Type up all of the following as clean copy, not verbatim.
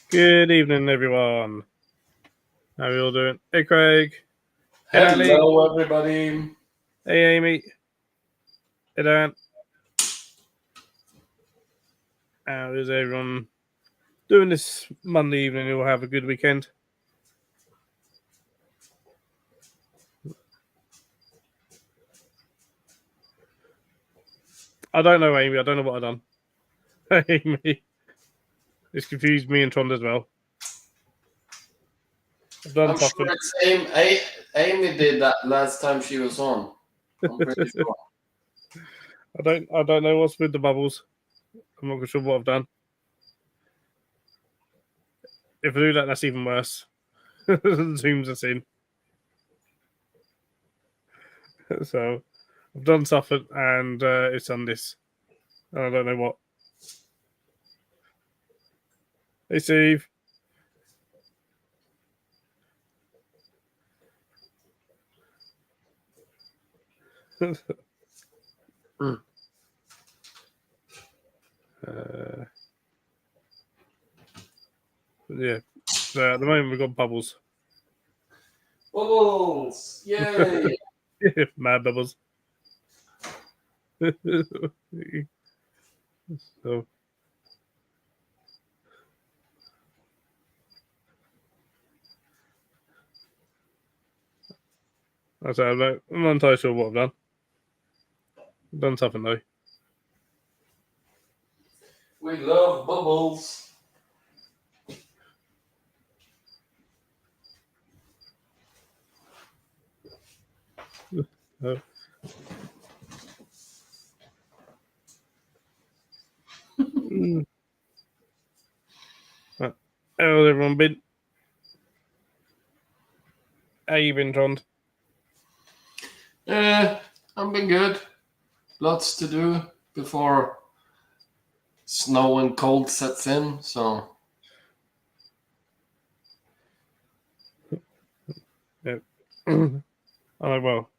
Good evening, everyone. How are you all doing? Hey, Craig. Hey, Ali. Hello, everybody. Hey, Amy. Hey, Dan. How is everyone doing this Monday evening? You'll have a good weekend. I don't know, Amy. I don't know what I've done. Amy. It's confused me and Trond as well. I've done I'm sure something. it's Amy did that last time she was on. I'm pretty sure. I don't know what's with the bubbles. I'm not sure what I've done. If I do that, that's even worse. Zooms us in. So I've done something and it's done this. I don't know what. Hey, Steve. Yeah. So at the moment we've got bubbles. Bubbles! Yay! Mad bubbles. So I say I'm not entirely sure what I've done. I've done something though. We love bubbles. So. Right. How's everyone been? How you been, Trond? I've been good. Lots to do before snow and cold sets in, so. Yeah. Oh well,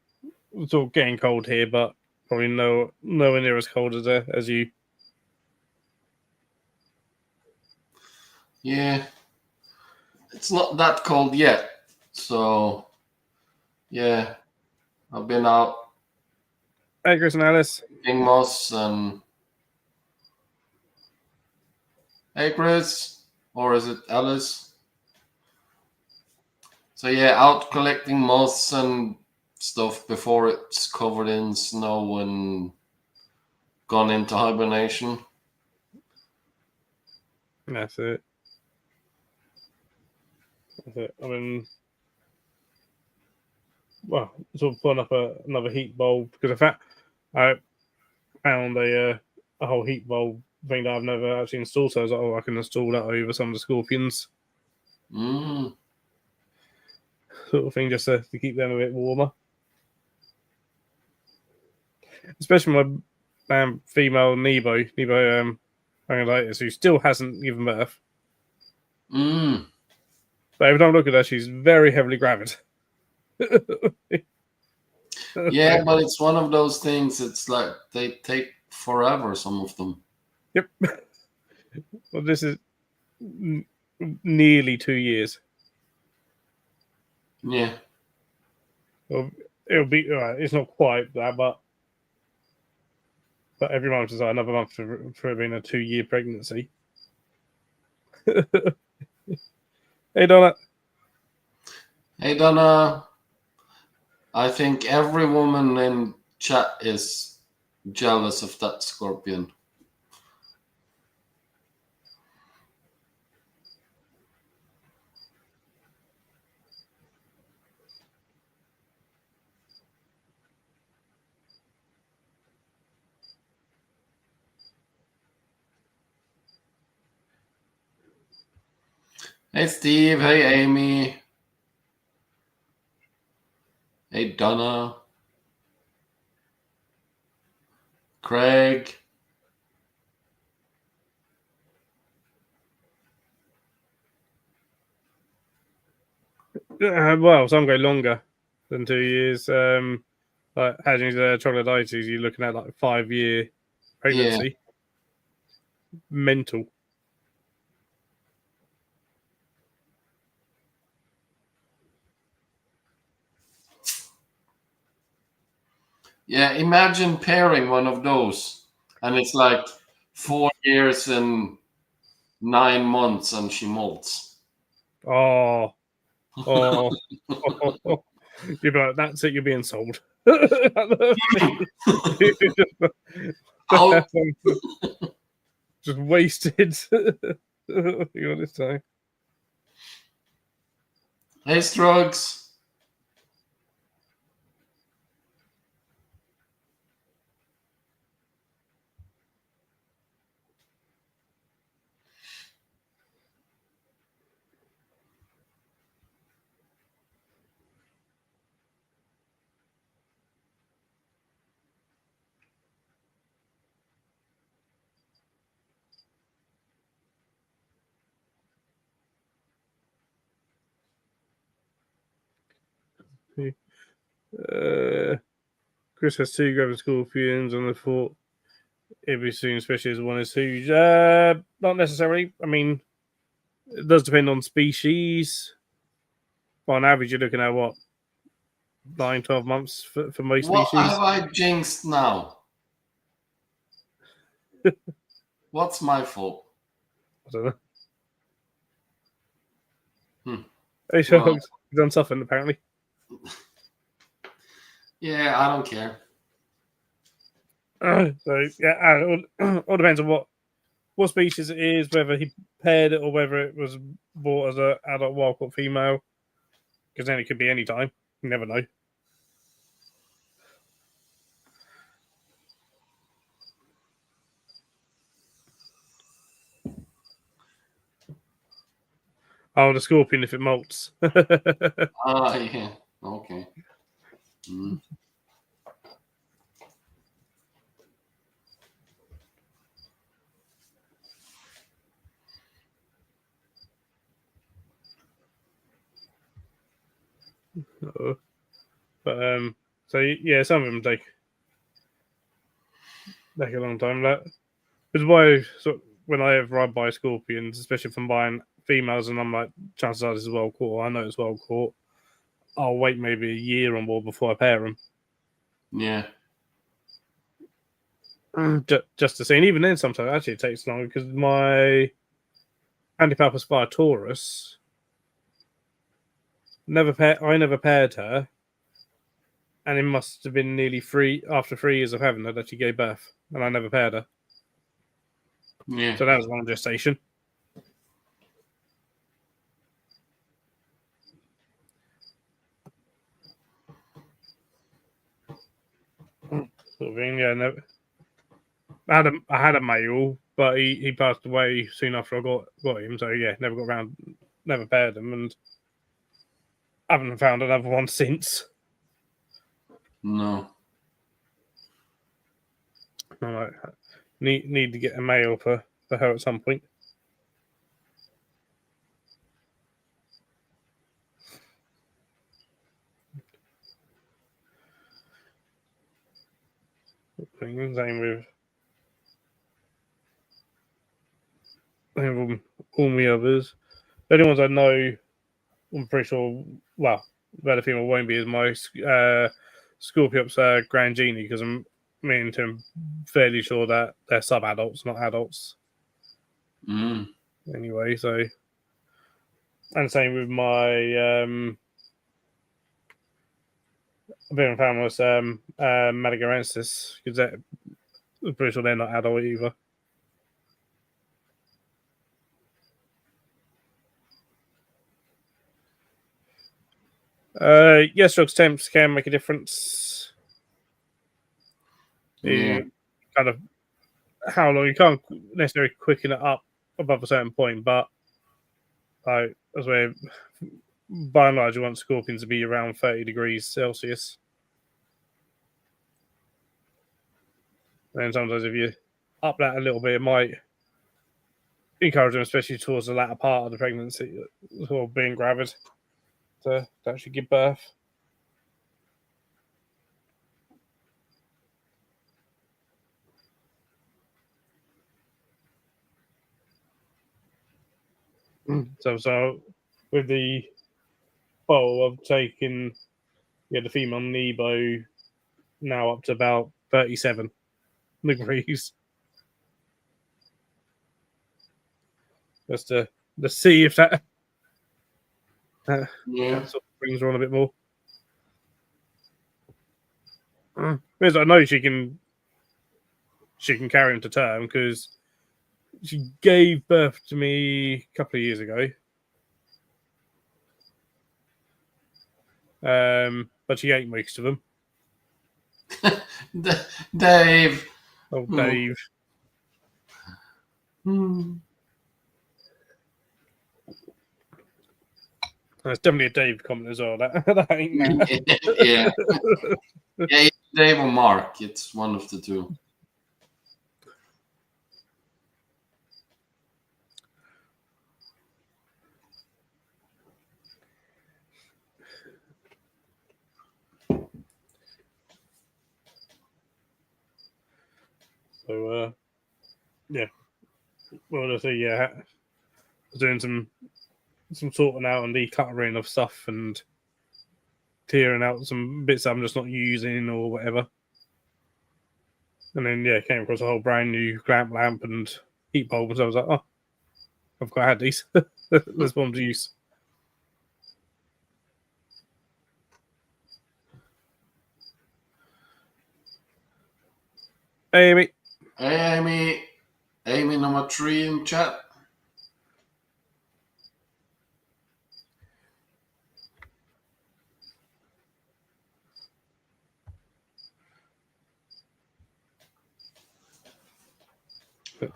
it's all getting cold here, but probably nowhere near as cold as you. Yeah. It's not that cold yet, so. Yeah. I've been out Hey, Chris and Alice. picking moss and. Hey, Chris. Or is it Alice? So yeah, out collecting moss and stuff before it's covered in snow and gone into hibernation. That's it. I mean, well, sort of putting up another heat bulb because in fact I found a whole heat bulb thing that I've never actually installed. So I was like, oh, I can install that over some of the scorpions. Sort of thing, just to keep them a bit warmer. Especially my female Nebo Pangolitis, who still hasn't given birth. But every time I look at her, she's very heavily gravid. Yeah, but it's one of those things. It's like they take forever. Some of them. Yep. Well, this is nearly 2 years. Yeah. Well, it'll be it's not quite that, but every month is like another month for being a 2-year pregnancy. Hey, Donna. Hey, Donna. I think every woman in chat is jealous of that scorpion. Hey, Steve. Hey, Amy. Hey, Donna. Craig. Well, some go longer than 2 years. Like having troglodytes, you're looking at like 5-year pregnancy. Yeah. Mental. Yeah, imagine pairing one of those, and it's like 4 years and 9 months, and she molts. Oh, oh, oh. You'd be like, that's it. You're being sold. Out. Just wasted. You want to say? Hey, Strugs. Chris has 2 grabbing scorpions, and I thought it'd be soon, especially as one is huge. Not necessarily. I mean, it does depend on species. But on average, you're looking at what, 9, 12 months for most What species. have I jinxed now? What's my fault? I don't know. Well, He's done something apparently. yeah, I don't care. So yeah, all depends on what species it is, whether he paired it or whether it was bought as an adult wild caught female. Because then it could be any time. You never know. Oh, the scorpion if it molts. Yeah. Okay. Mm. But so yeah, some of them take a long time. That is why when I ever ride by scorpions, especially if I'm buying females, and I'm like, chances are this is well caught. I know it's well caught. I'll wait maybe a year on board before I pair them. Yeah. Just to see, and even then, sometimes actually it takes longer because my Antipalpus Spire Taurus I never paired her, and it must have been nearly after 3 years of having her that she gave birth, and I never paired her. Yeah. So that was long gestation. Sort of thing, yeah. No, I had a male, but he passed away soon after I got him. So yeah, never paired him, and haven't found another one since. No. I'm like, need to get a male for her at some point. Same with all my others. The only ones I know, I'm pretty sure, well, that a female won't be is my Scorpiops Grand Genie, because I'm fairly sure that they're sub-adults, not adults. Mm. Anyway, so, and same with my Venom Famous Madagascensis, because I'm pretty sure they're not adult either. Yes, drugs temps can make a difference. Yeah. Kind of how long you can't necessarily quicken it up above a certain point, but as where by and large you want scorpions to be around 30 degrees Celsius. And sometimes if you up that a little bit, it might encourage them, especially towards the latter part of the pregnancy or being gravid, to actually give birth. So with the bowl, I've taken the female Nebo now up to about 37 degrees. Just to see if that Yeah. sort of brings her on a bit more. Because I know she can carry him to term because she gave birth to me a couple of years ago. But she ate most of them. Dave. Oh, Dave. That's definitely a Dave comment as well. That ain't Matt. Yeah. Yeah, Dave or Mark. It's one of the two. So, yeah. Well, I say, yeah. I was doing some sorting out and decluttering of stuff and tearing out some bits I'm just not using or whatever. And then, yeah, came across a whole brand new clamp lamp and heat bulb. And so I was like, oh, I've got had these. There's one to use. Hey, Amy. Hey, Amy. Amy number 3 in chat.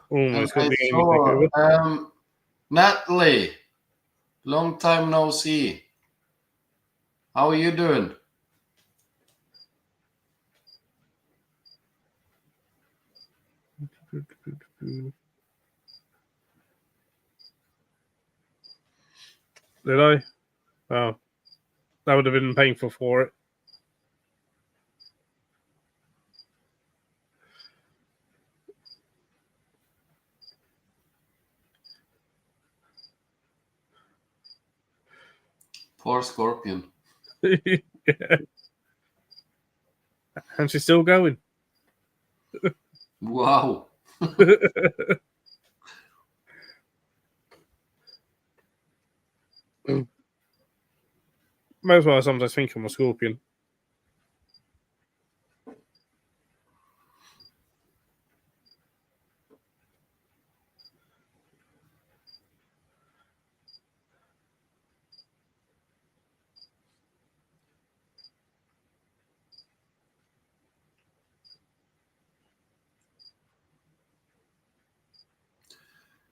Almost got Okay, the Amy so, takeover. Natalie, long time no see. How are you doing? Did I? Oh, that would have been painful for it. Poor Scorpion. Yeah. And she's still going. Wow. That's why I sometimes think I'm a scorpion.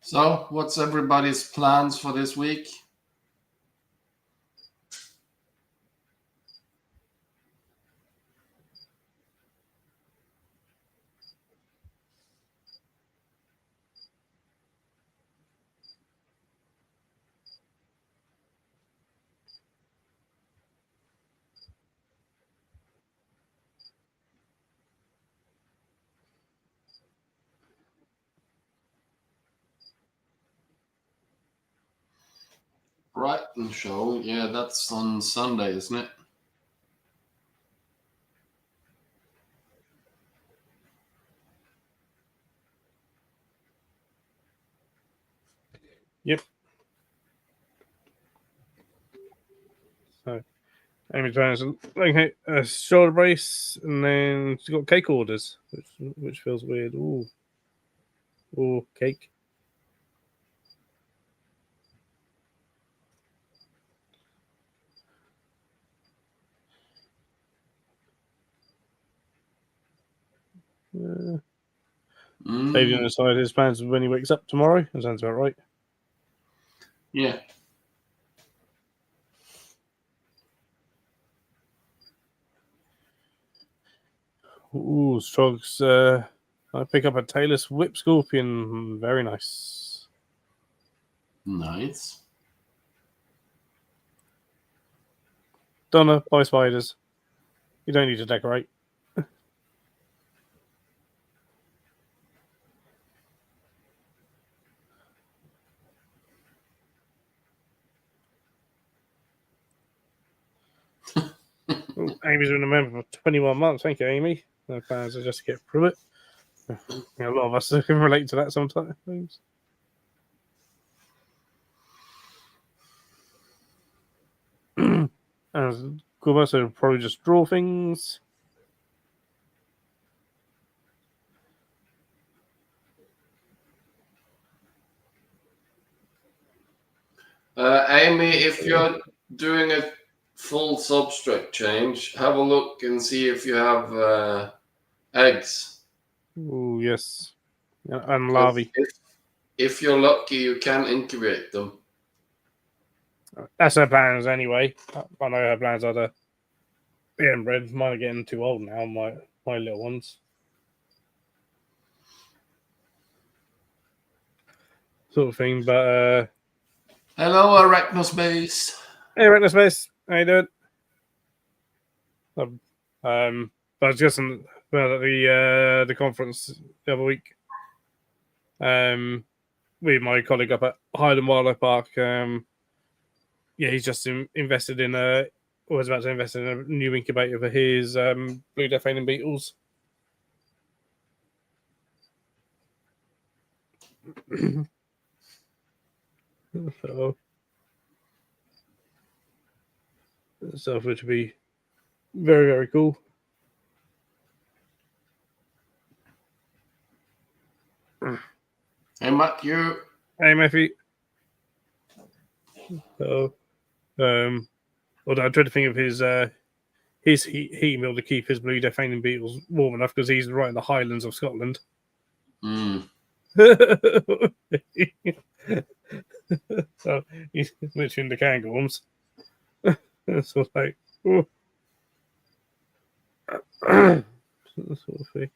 So, what's everybody's plans for this week? Brighton show. Yeah, that's on Sunday, isn't it? Yep. So, Amy's trying a shoulder brace, and then she's got cake orders, which feels weird. Ooh, cake. David on the side, his plans when he wakes up tomorrow. That sounds about right. Yeah. Ooh, Strogs. I pick up a tailless whip scorpion. Very nice. Nice. Donna, buy spiders. You don't need to decorate. Ooh, Amy's been a member for 21 months. Thank you, Amy. No plans are just to get through it. A lot of us can relate to that sometimes. As Guma, so probably just draw things. Amy, if you're doing a full substrate change, have a look and see if you have eggs. Oh, yes. And 'Cause larvae. if you're lucky, you can incubate them. That's her plans anyway. I know her plans are to be inbred. Mine are getting too old now, my little ones. Sort of thing, but Hello, Arachnospace. hey, Space, how you doing? But I was just at the conference the other week. With my colleague up at Highland Wildlife Park. Yeah, he's just invested in was about to invest in a new incubator for his blue death veining beetles. So which would be very, very cool. Hey, Matthew. Hey, Matthew. So, although I dread to think of his heat mill to keep his blue death veining beetles warm enough because he's right in the Highlands of Scotland. Mm. So he's literally in the Cairngorms. So like, oh. Sort of thing.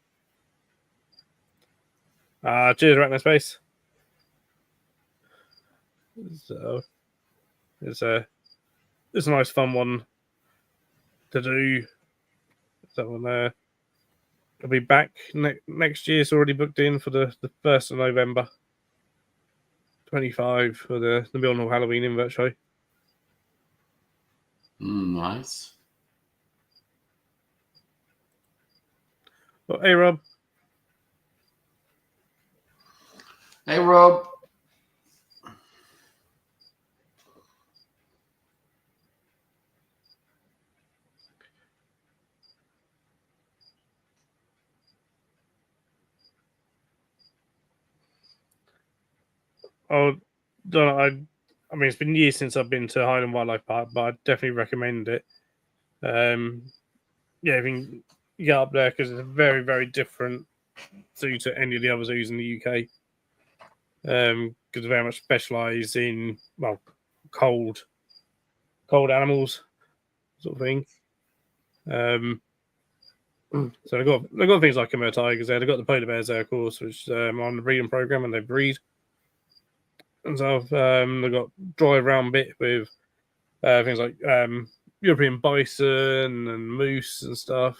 Cheers, Arachno Space. So it's a nice fun one to do. That one will be back next year. It's already booked in for the 1st of November 25 for the Millnall Halloween invert show. Nice. Oh, hey Rob. Hey, Rob. Oh, I mean, it's been years since I've been to Highland Wildlife Park, but I definitely recommend it. Yeah, if you can get up there because it's a very, very different zoo to any of the other zoos in the UK. Because they very much specialise in cold animals, sort of thing. So they've got things like Khmer tigers there. They've got the polar bears there, of course, which on the breeding program, and they breed. And so they've got dry round bit with things like European bison and moose and stuff.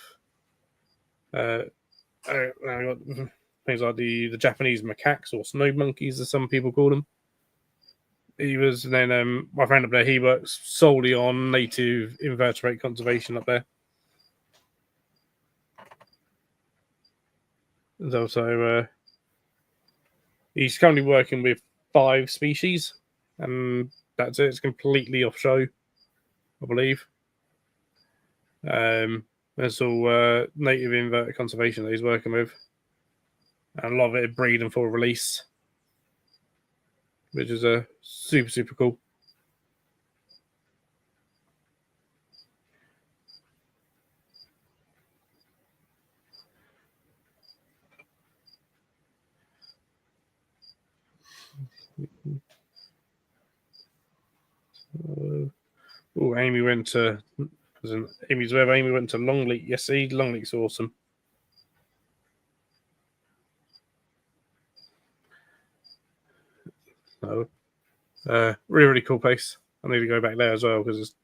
They've got things like the Japanese macaques or snow monkeys, as some people call them. My friend up there, he works solely on native invertebrate conservation up there. And also, he's currently working with 5 species, and that's it. It's completely off show, I believe. It's all native invertebrate conservation that he's working with, and a lot of it is breeding for release, which is super, super cool. Amy went to Amy's web. Amy went to Longleat yesterday. Longleat's awesome. So, really, really cool place. I need to go back there as well because it's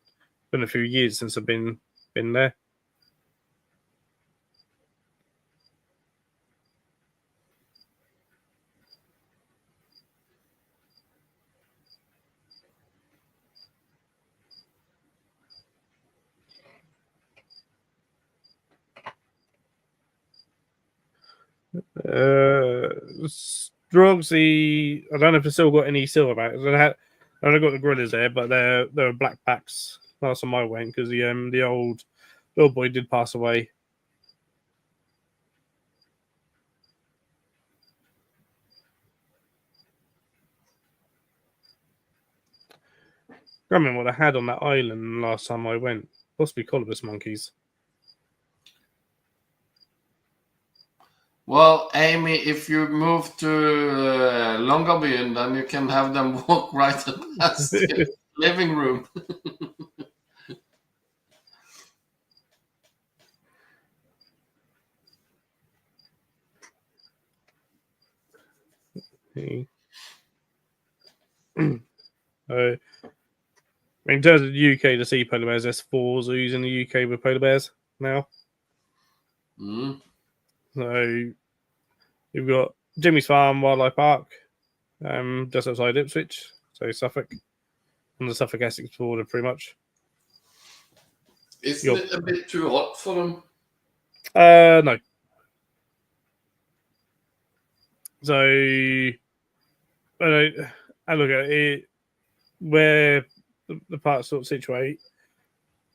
been a few years since I've been there. Drogsy, I don't know if it's still got any silverbacks. I got the gorillas there, but they're black backs. Last time I went because the old boy did pass away. I can't remember what I had on that island last time I went. Possibly colobus monkeys. Well, Amy, if you move to Longyearbyen, then you can have them walk right past the living room. In terms of the UK to see polar bears, there's 4 zoos in the UK with polar bears now. Mm. So you've got Jimmy's Farm Wildlife Park, just outside Ipswich, so Suffolk, on the Suffolk-Essex border, pretty much. Isn't it a bit too hot for them? No. So, I look at it where the parks sort of situate.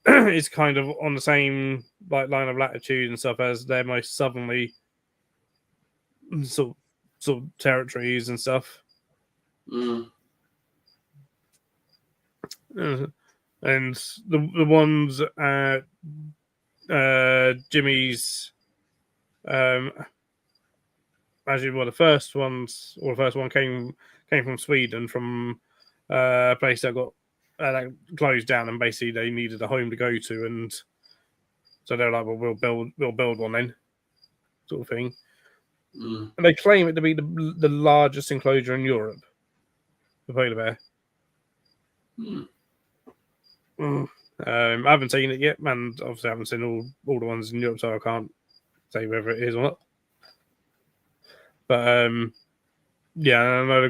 It's kind of on the same line of latitude and stuff as their most southerly sort of territories and stuff. Mm. And the ones at Jimmy's, actually, well, the first one came from Sweden, from a place that got that closed down, and basically they needed a home to go to, and so they're like, well, we'll build one then, sort of thing. Mm. And they claim it to be the largest enclosure in Europe, the polar bear. I haven't seen it yet, and obviously I haven't seen all the ones in Europe, so I can't say whether it is or not. But yeah, I know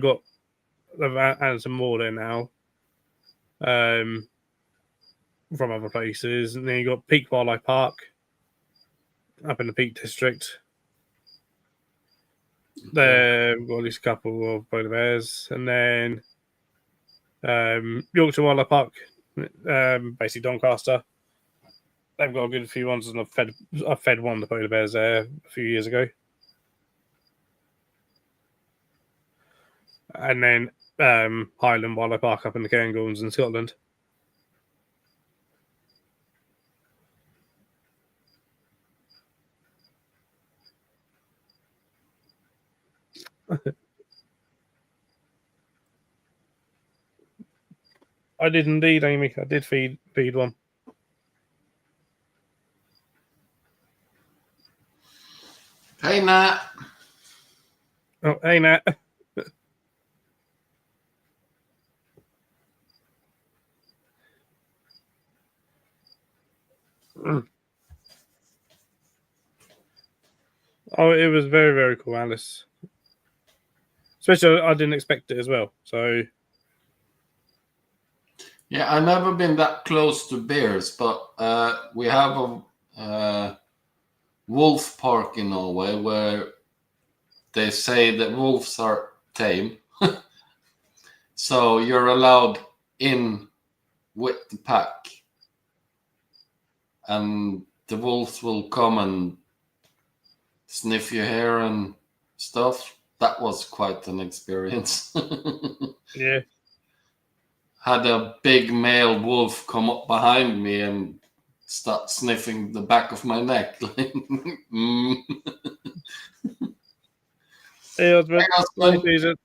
they've added some more there now, from other places, and then you got Peak Wildlife Park up in the Peak District. There we've got at least a couple of polar bears, and then Yorkshire Wildlife Park, basically Doncaster. They've got a good few ones, and I've fed one of the polar bears there a few years ago. And then Highland Wildlife Park up in the Cairngorms in Scotland. I did indeed, Amy. I did feed one. Hey, Nat. Oh, hey, Nat. Oh, it was very, very cool, Alice. Especially, I didn't expect it as well. So, Yeah, I've never been that close to bears, but we have a wolf park in Norway where they say that wolves are tame. So you're allowed in with the pack, and the wolves will come and sniff your hair and stuff. That was quite an experience. yeah. Had a big male wolf come up behind me and start sniffing the back of my neck. Mm. Hey, husband. Hey, husband.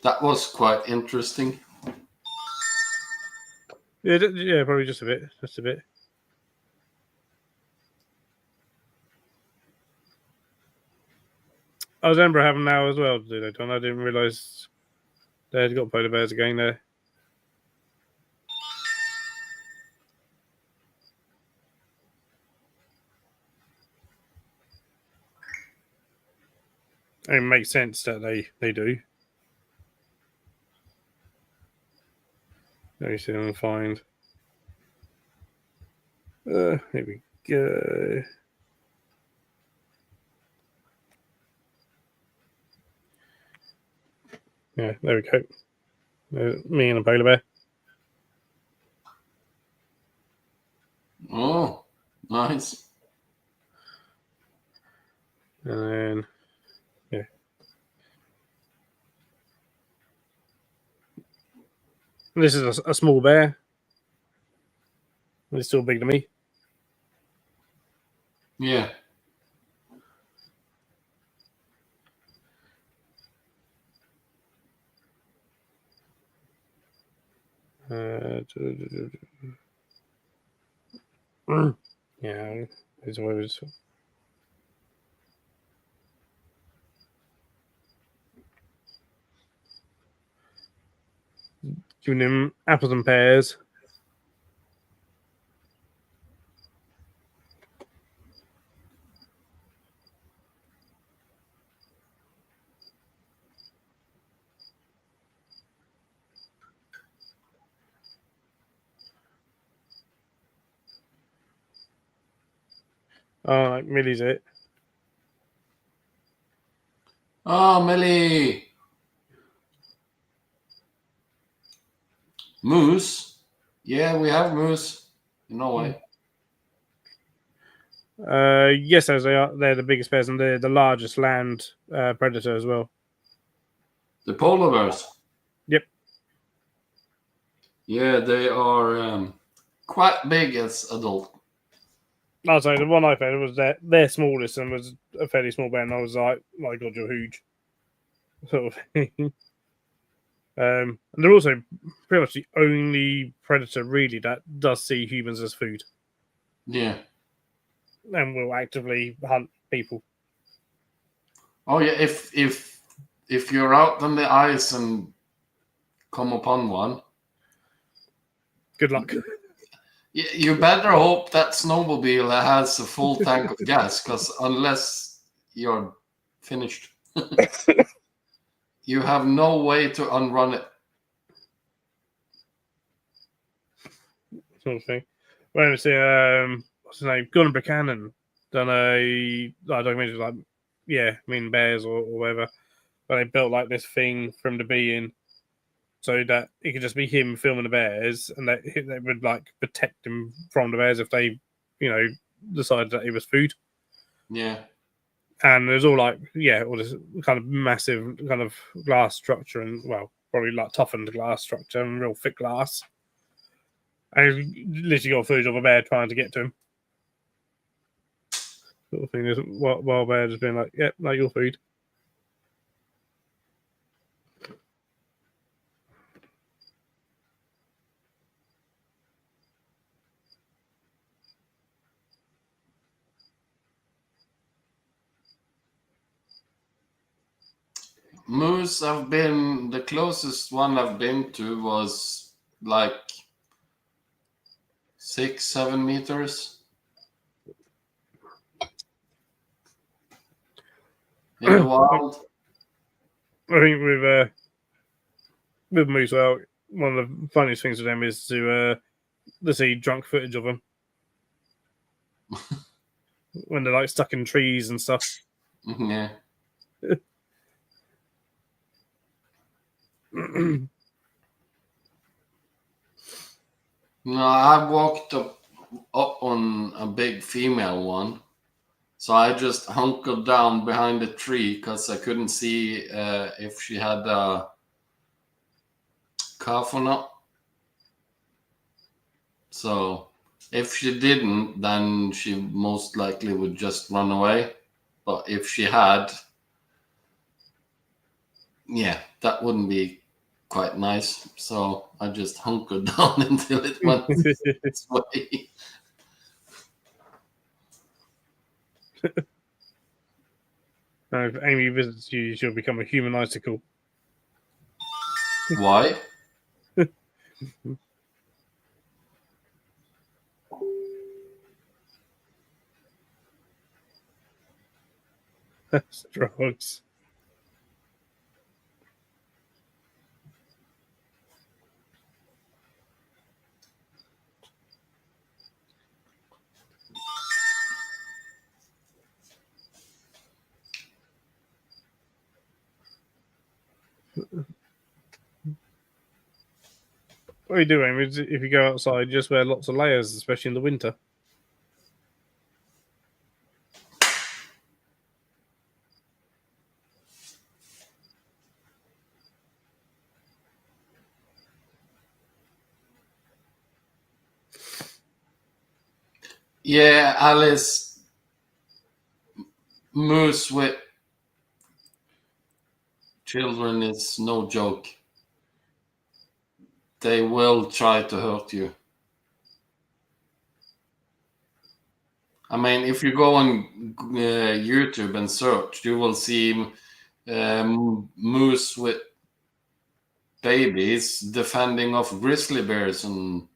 That was quite interesting. Yeah, probably just a bit. Just a bit. I was Edinburgh having now as well, did they, Don? I didn't realise they had got polar bears again there. It makes sense that they do. Let me see if I can find. Maybe go. Yeah, there we go. Me and a polar bear. Oh, nice. And then, yeah. This is a small bear. It's still big to me. Yeah. Yeah, these words. Giving him apples and pears. Oh, like Millie's it. Oh, Millie. Moose. Yeah, we have moose in Norway. Yes, as they are, they're the biggest bears and they're the largest land predator as well. The polar bears. Yep. Yeah, they are quite big as adult. I'll say the one I fed was their smallest and was a fairly small bear, and I was like, "My God, you're huge," sort of thing. And they're also pretty much the only predator really that does see humans as food Yeah. and will actively hunt people. Oh yeah, if you're out on the ice and come upon one, Good luck. you better hope that snowmobile has a full tank of gas, because unless you're finished, you have no way to unrun it. Sort of thing. When I see what's his name, Gordon Buchanan done a documentary like mean bears or whatever, but they built like this thing from the being so that it could just be him filming the bears, and that they would like protect him from the bears if they, decided that it was food. Yeah. And there's all like all this kind of massive kind of glass structure and probably like toughened glass structure and real thick glass. And you literally got footage of a bear trying to get to him. Sort of thing. There's wild bear just being like, "Yep, no, your food." Moose, the closest one I've been to was like 6-7 meters in the wild. I think with moose, one of the funniest things with them is to see drunk footage of them when they're like stuck in trees and stuff. Yeah. No, I walked up on a big female one, so I just hunkered down behind a tree because I couldn't see if she had a calf or not. So if she didn't, then she most likely would just run away. But if she had, yeah, that wouldn't be quite nice. So I just hunkered down until it went its way. If Amy visits you, she'll become a human icicle. Why? That's drugs. What you do, Amy, is if you go outside, just wear lots of layers, especially in the winter. Yeah, Alice, moose with children is no joke. They will try to hurt you. I mean, if you go on YouTube and search, you will see moose with babies defending off grizzly bears and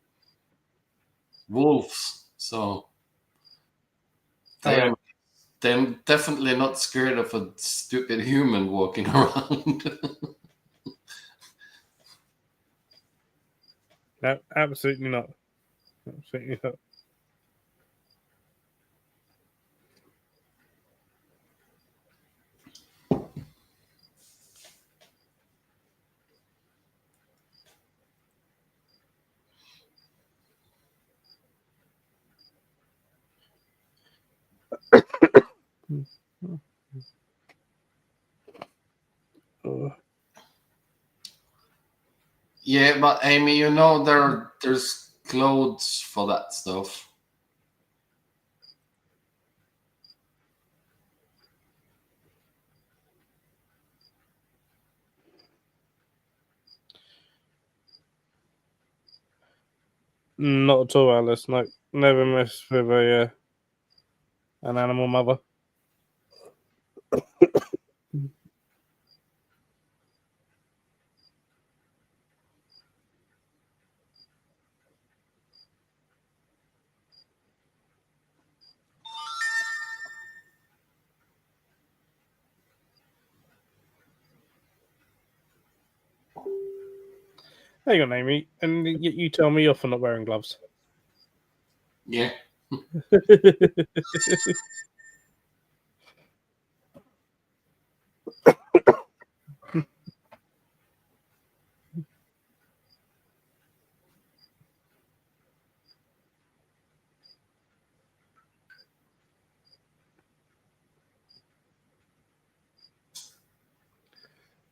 wolves. So they're definitely not scared of a stupid human walking around. No, absolutely not. Absolutely not. Oh. Yeah, but Amy, you know there's clothes for that stuff. Not at all, Alice. No, never mess with an animal mother. Hang on, Amy, and you tell me off for not wearing gloves. Yeah. This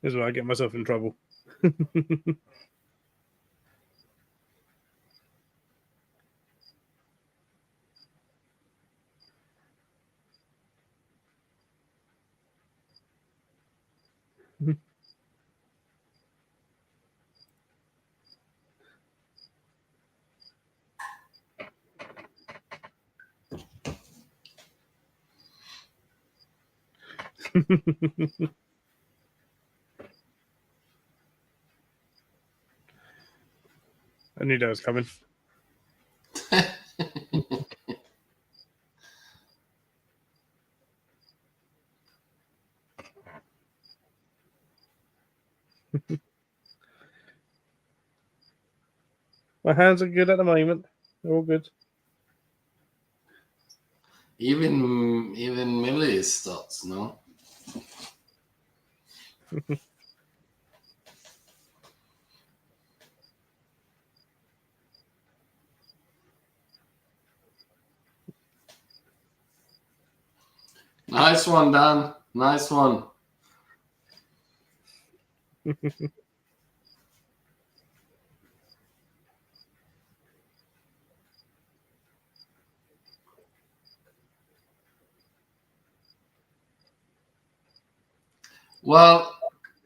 is where I get myself in trouble. I knew that was coming. My hands are good at the moment. They're all good. Even Millie starts, no? Nice one, Dan. Nice one. Well,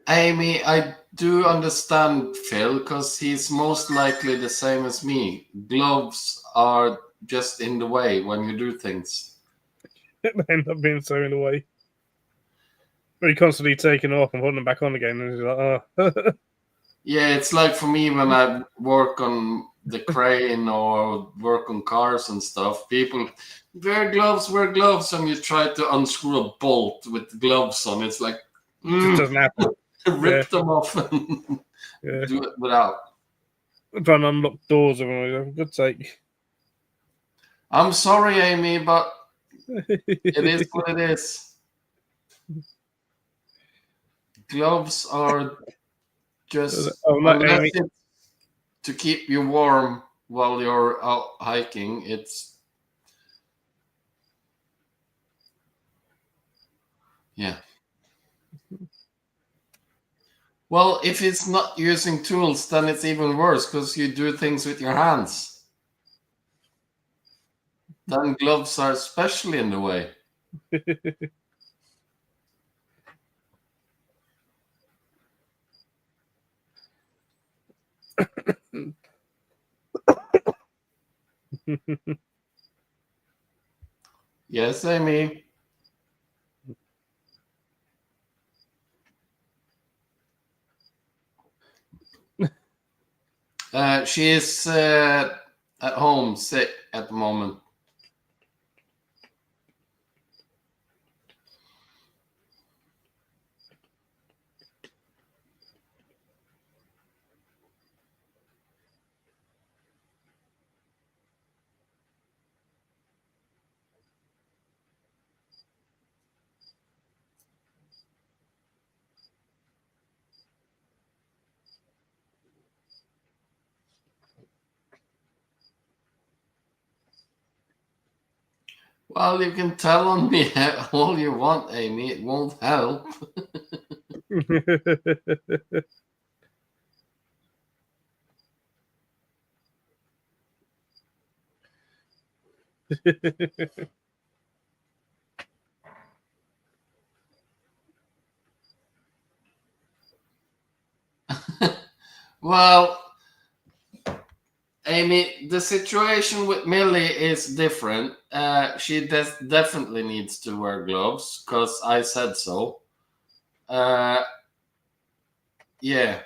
Amy, I do understand Phil because he's most likely the same as me. Gloves are just in the way when you do things. It end up being so in a way. But he constantly taking them off and putting them back on again, and he's like, oh. Yeah, it's like for me when I work on the crane or work on cars and stuff, people wear gloves, and you try to unscrew a bolt with gloves on. It's like, It just doesn't happen. rip them off and do it without. I'm trying to unlock doors of them, for God's sake. I'm sorry, Amy, but it is what it is. Gloves are Just not unless Amy. it's to keep you warm while you're out hiking, it's yeah. Well, if it's not using tools, then it's even worse because you do things with your hands. Then gloves are especially in the way. Yes, Amy. She is at home sick at the moment. Well, you can tell on me all you want, Amy. It won't help. Well, Amy, the situation with Millie is different. She definitely needs to wear gloves because I said so. Yeah,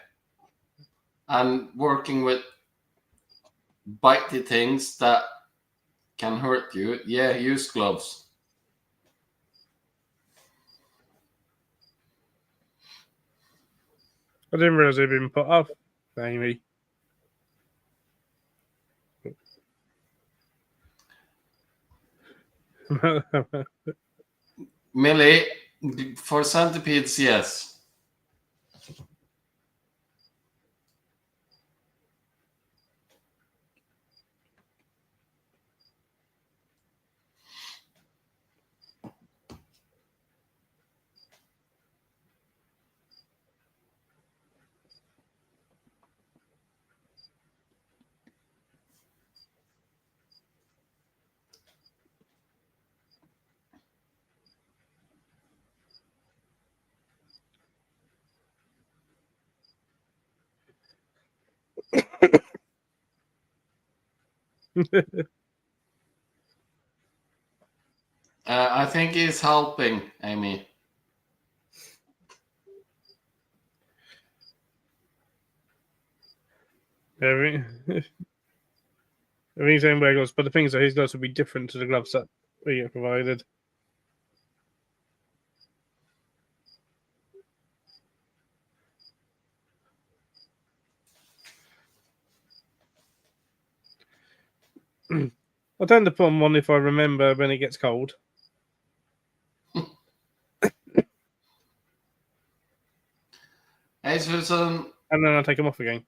and working with bitey things that can hurt you. Yeah, use gloves. I didn't realize they'd been put off, Amy. Millie, for centipedes, yes. I think he's helping, Amy. Everything's saying wear gloves, but the thing is that his gloves will be different to the gloves that we get provided. I tend to put on one if I remember when it gets cold. Hey, Susan. And then I take them off again.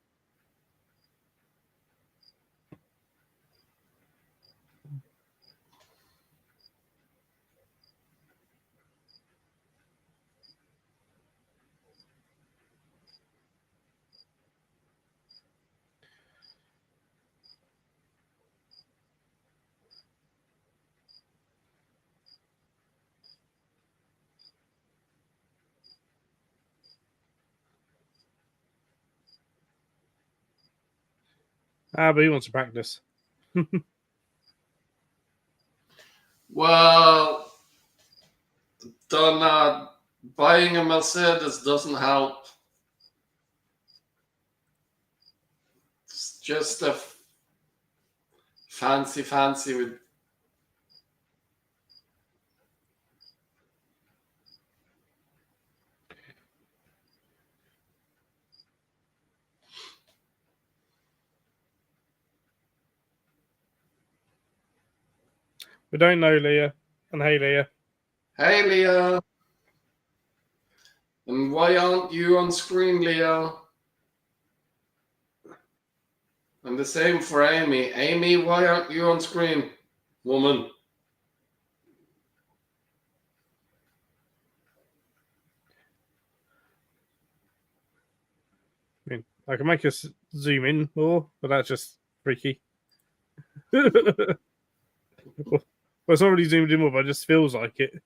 But he wants to practice. Well, Donna, buying a Mercedes doesn't help. It's just a fancy with. We don't know, Leah. And hey, Leah. Hey, Leah. And why aren't you on screen, Leah? And the same for Amy. Amy, why aren't you on screen, woman? I mean, I can make us zoom in more, but that's just freaky. Well, it's already zoomed in more, but it just feels like it.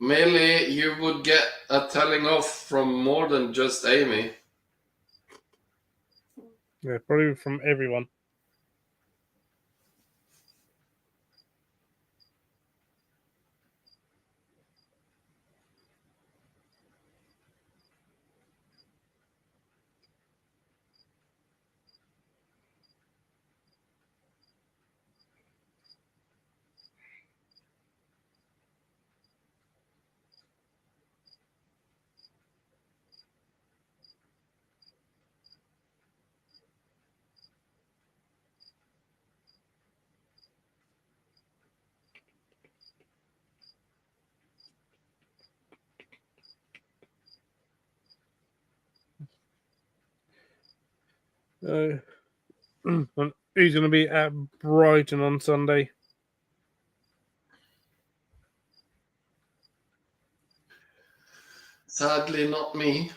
Millie, you would get a telling off from more than just Amy. Yeah, probably from everyone. Who's going to be at Brighton on Sunday? Sadly, not me.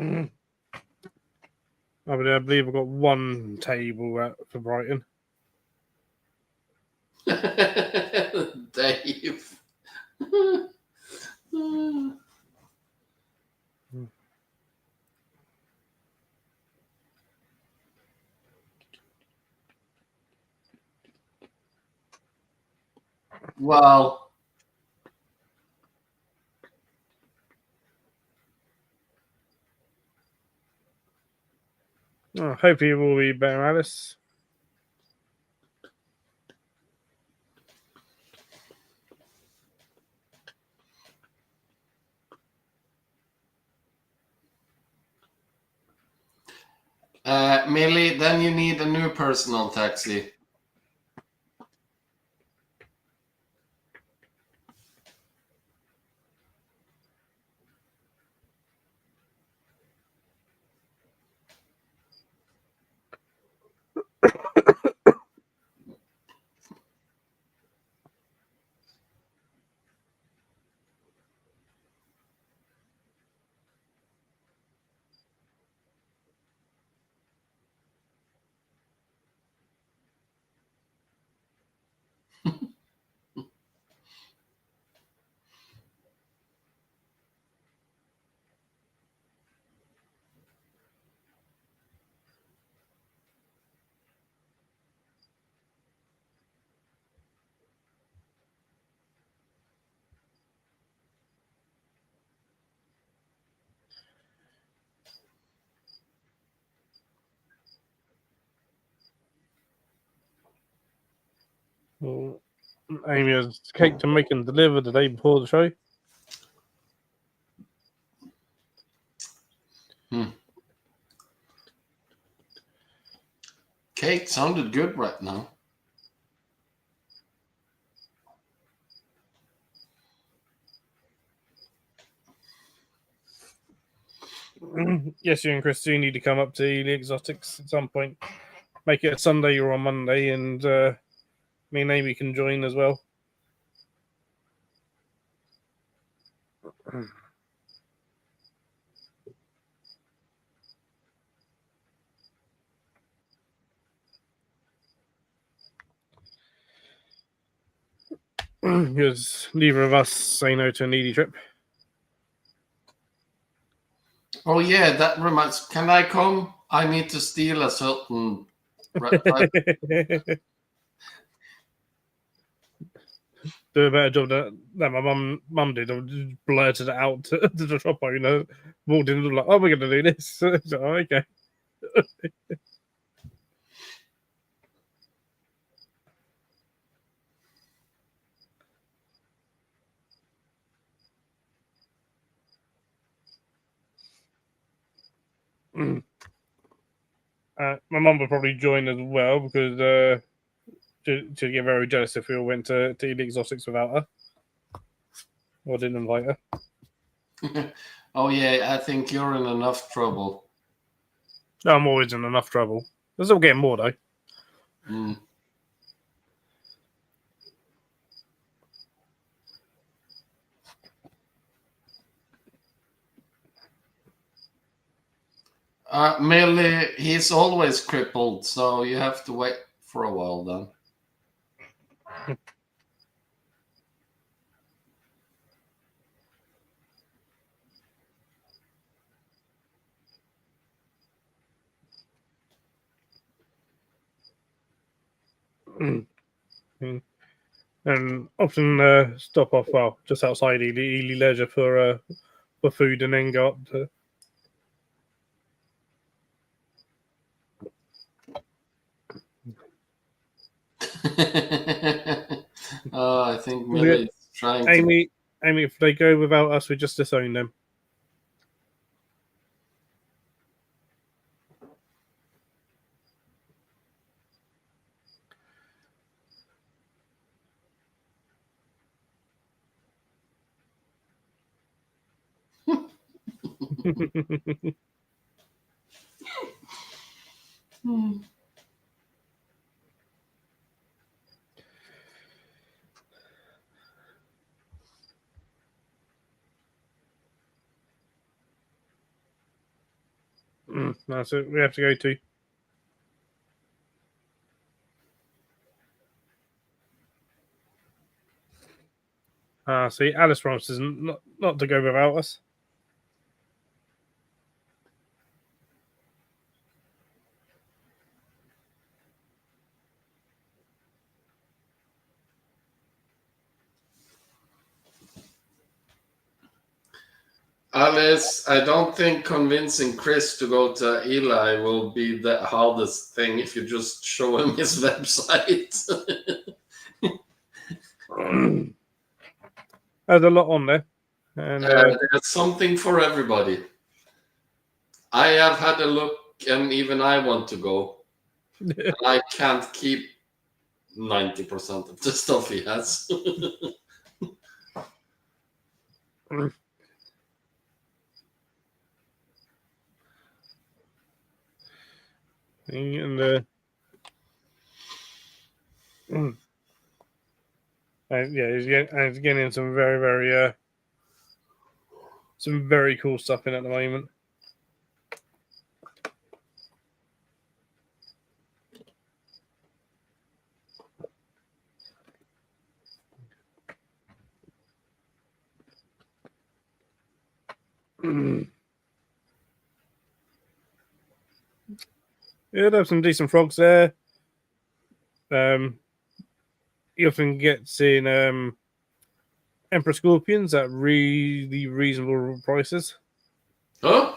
I believe I've got one table for Brighton. Dave. Well, Hopefully, it will be better, Alice. Millie, then you need a new personal taxi. Well, Amy has cake to make and deliver the day before the show. Cake sounded good right now. Yes, you and Christine need to come up to Ely Exotics at some point. Make it a Sunday or a Monday, and me and Amy can join as well. Because neither of us say no to a needy trip. Oh yeah, that reminds. Can I come? I need to steal a certain. Do a better job that my mum did. I just blurted it out to the shop owner. Walked in and was like, "Oh, we're going to do this." So, okay. My mum would probably join as well because she'd get very jealous if we all went to eat the exotics without her or didn't invite her. Oh yeah, I think you're in enough trouble. No, I'm always in enough trouble. They're still getting more though. Mm. Millie, he's always crippled, so you have to wait for a while then. And often stop off just outside Ely Leisure for food and then go up to. I think Millie's trying to. Amy, if they go without us, we just disown them. That's it. We have to go to. See, Alice promises not to go without us. Alice, I don't think convincing Chris to go to Eli will be the hardest thing if you just show him his website. There's a lot on there, and there's something for everybody. I have had a look, and even I want to go. And I can't keep 90% of the stuff he has. and yeah, he's getting some very some very cool stuff in at the moment. Yeah, there's some decent frogs there. He often gets in Emperor Scorpions at really reasonable prices. Huh?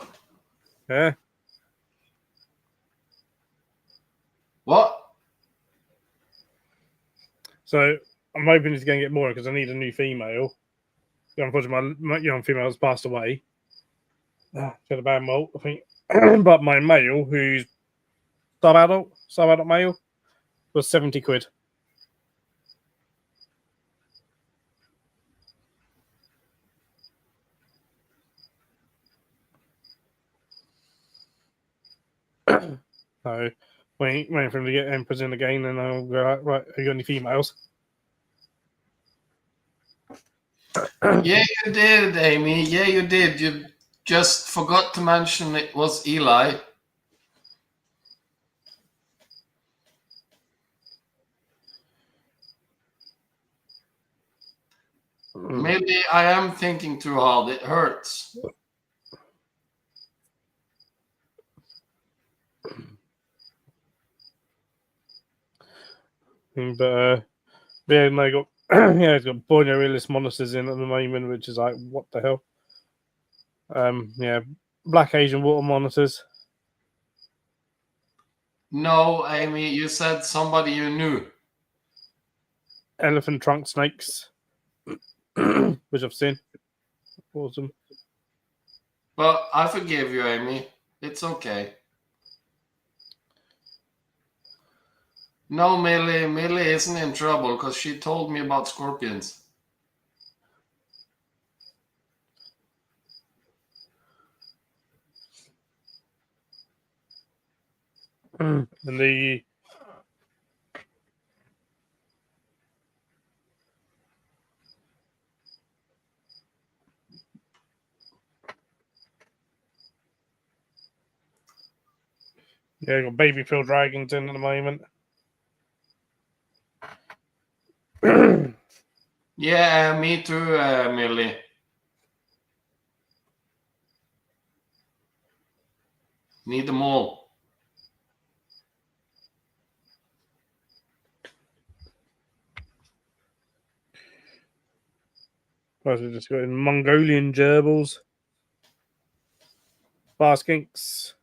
Yeah. What? So I'm hoping he's going to get more because I need a new female. Unfortunately, my young female has passed away. She had a bad molt, I think. But my male, who's sub-adult male, was 70 quid. So waiting for him to get Emperors in again, and I'll go, right, have you got any females? Yeah, you did, Amy. Yeah, you did. You just forgot to mention it was Eli. Maybe I am thinking too hard. It hurts. But yeah, no, got yeah, he's got Borneo Realist monsters in at the moment, which is like, what the hell? Yeah, Black Asian water monitors. No, Amy, you said somebody you knew. Elephant trunk snakes, which I've seen. Awesome. But I forgive you, Amy. It's okay. No, Millie. Millie isn't in trouble because she told me about scorpions. And the got baby Phil dragons in at the moment. Yeah, me too, Millie. Need them all. Plus, we've just got in Mongolian gerbils, bar skinks,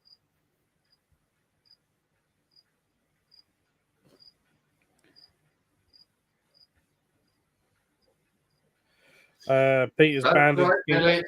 Peter's That's banded right, skinks. Millie.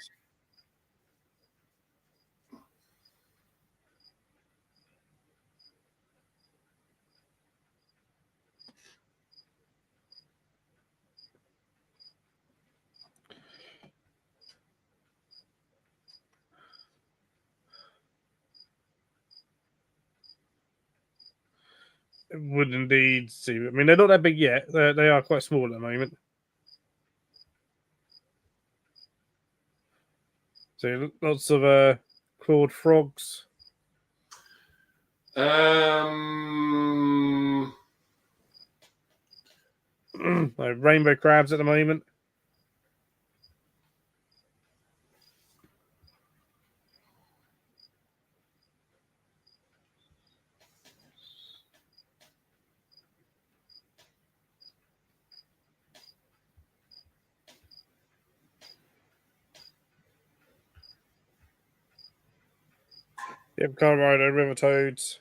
Would indeed see. I mean, they're not that big yet. They are quite small at the moment. So lots of clawed frogs. Like rainbow crabs at the moment. Yep, Colorado river toads.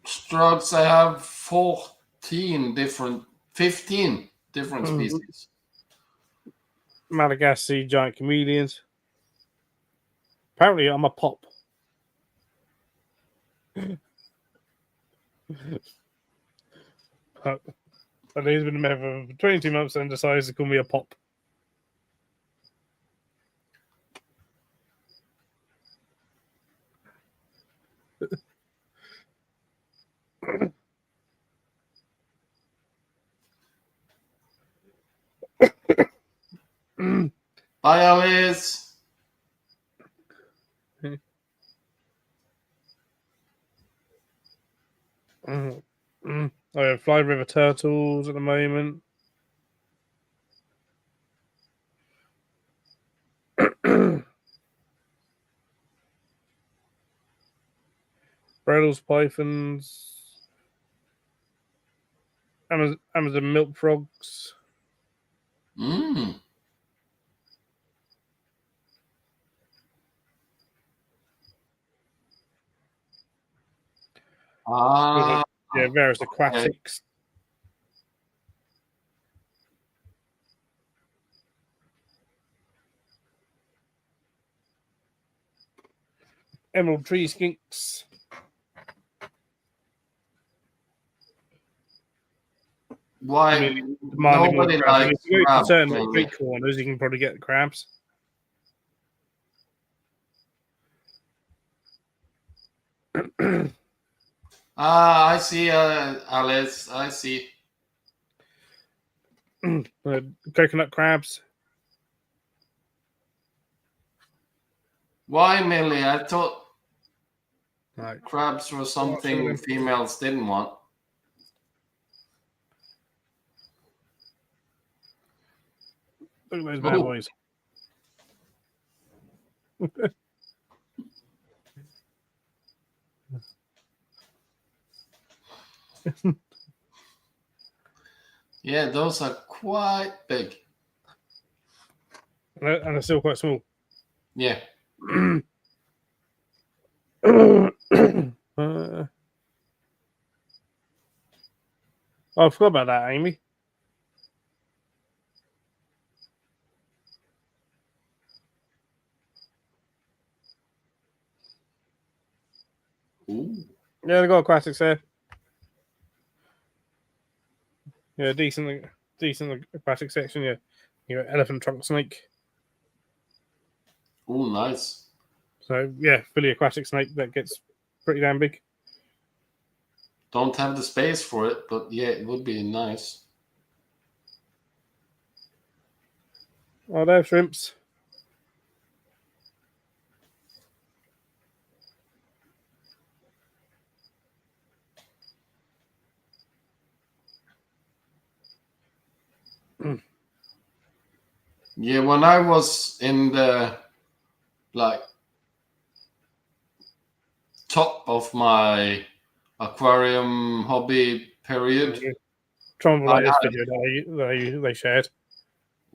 Struts, I have 15 different species. Malagasy giant chameleons. Apparently, I'm a pop. But he's been a member for 22 months and decides to call me a pop. Bye, Alice. I have fly river turtles at the moment. Bradles, pythons, Amazon milk frogs. Mm. Ah, Yeah, various okay. aquatics. Emerald tree skinks. Why Really demanding more nobody crabs. I mean, likes if you go to crabs, certain Millie? street corners, you can probably get crabs. I see, Alice. I see. Coconut crabs. Why, Millie? I thought Right. crabs were something females didn't want. Look at those bad boys. Yeah, those are quite big. And they're still quite small. Yeah. I forgot about that, Amy. Ooh. Yeah, they got aquatics there. Yeah, decent aquatic section. Yeah, you got elephant trunk snake. Ooh, nice. So yeah, fully aquatic snake that gets pretty damn big. Don't have the space for it, but yeah, it would be nice. Oh, they have shrimps. Yeah, when I was in the like top of my aquarium hobby period, Try and I relate this had video that they shared.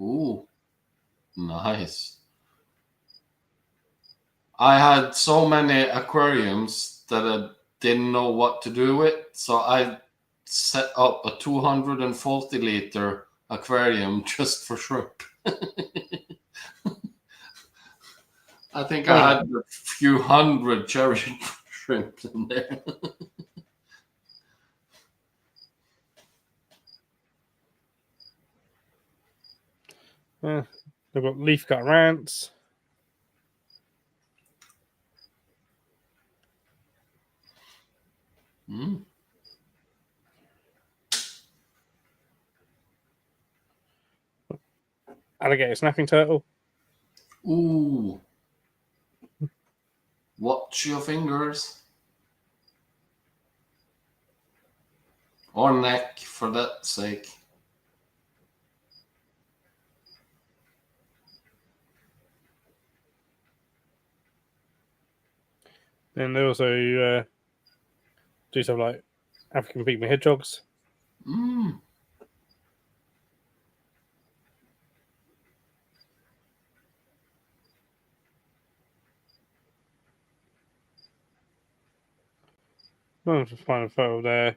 ooh, nice. I had so many aquariums that I didn't know what to do with, so I set up a 240 liter aquarium just for shrimp. I think Oh I yeah, had a few hundred cherry shrimp in there. they've got leaf cut rants. Mm. Alligator snapping turtle. Ooh. Watch your fingers. Or neck, for that sake. And they also do stuff like African pygmy hedgehogs. Mm. I'm just finding a photo of their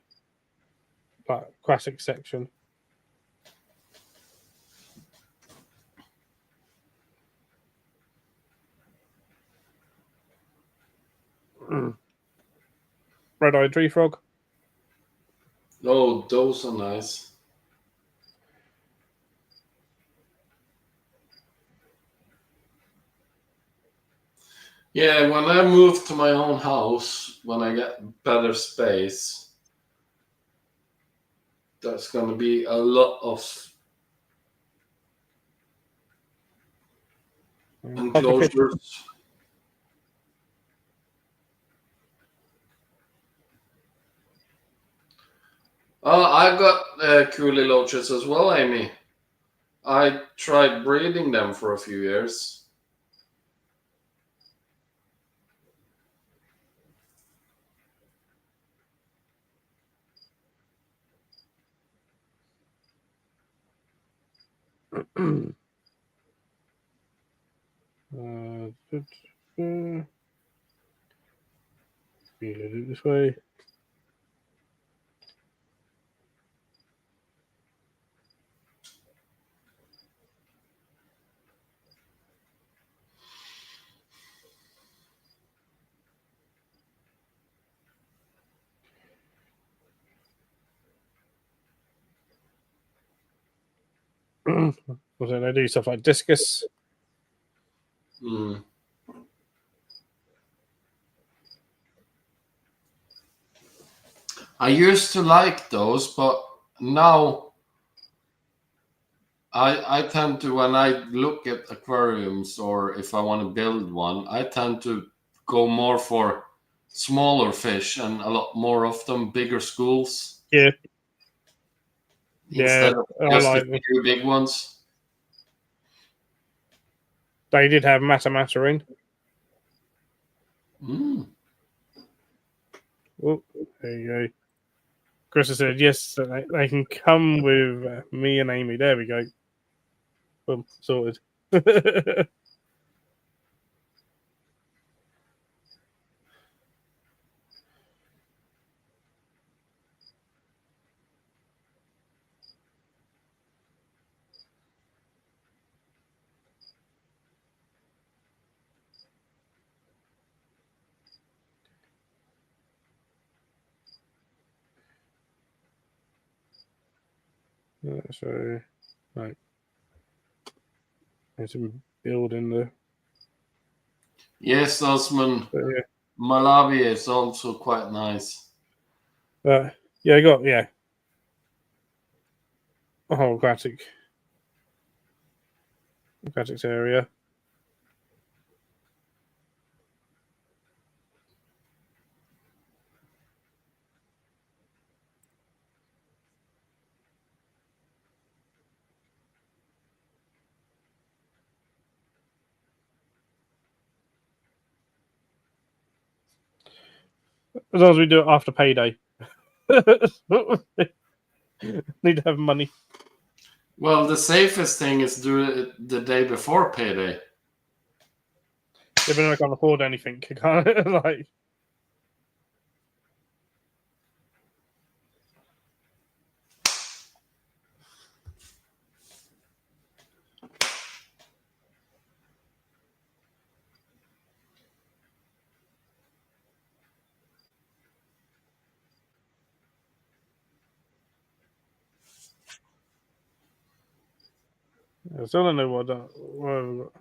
like aquatic section. Red-eyed tree frog. Oh, those are nice. Yeah, when I move to my own house, when I get better space, there's going to be a lot of Pufferfish. enclosures. I got coolie loaches as well, Amy. I tried breeding them for a few years. This way. Also, they do stuff like discus. Mm. I used to like those, but now I tend to, when I look at aquariums or if I want to build one, I tend to go more for smaller fish and a lot more of them, bigger schools, Yeah, instead of I just a like them. few big ones. They did have Mata in. Mm. Oh, there you go. Chris has said yes. They can come with me and Amy. There we go. Boom, sorted. So, right. There's some building the. Yes, Osman. Yeah. Malawi is also quite nice. Yeah, I got a whole aquatics area. As long as we do it after payday. Need to have money. Well, the safest thing is do it the day before payday. Yeah, but I can't afford anything. I can't like. I still don't know what have we got.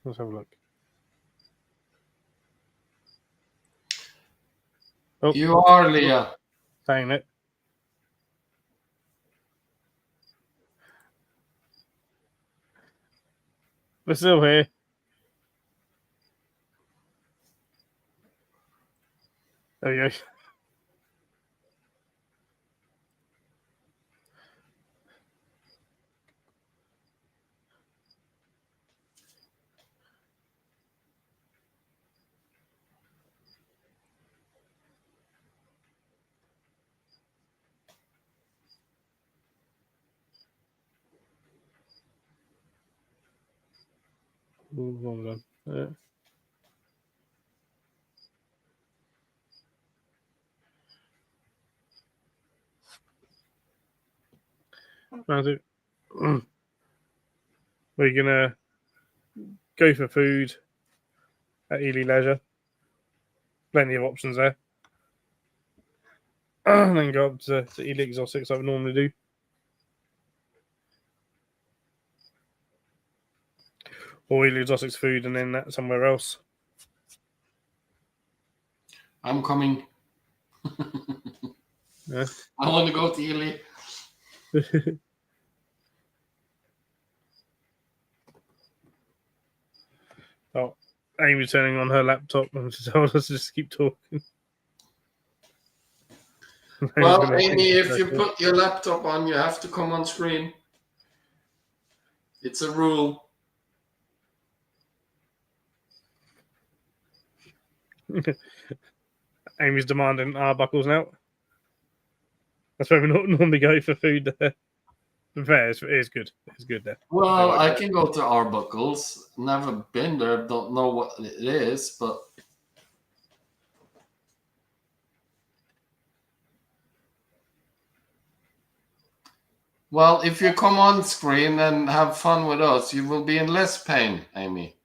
Let's have a look. Oh, You are, Leah. saying it. We're still here. There you go. Ooh, well done. Yeah. How's it? We're gonna go for food at Ely Leisure. Plenty of options there. And then go up to Ely Exotics like we normally do. Or Ely Exotics food and then that somewhere else. I'm coming. Yeah. I want to go to Ely. Oh, Amy's turning on her laptop and she told us to just keep talking. Well, Amy, if you put your laptop on, you have to come on screen. It's a rule. Amy's demanding Arbuckles now. That's where we normally go for food there. Fair, it is good. It's good there. Well, I can go to Arbuckles. Never been there. Don't know what it is, but well, if you come on screen and have fun with us, you will be in less pain, Amy.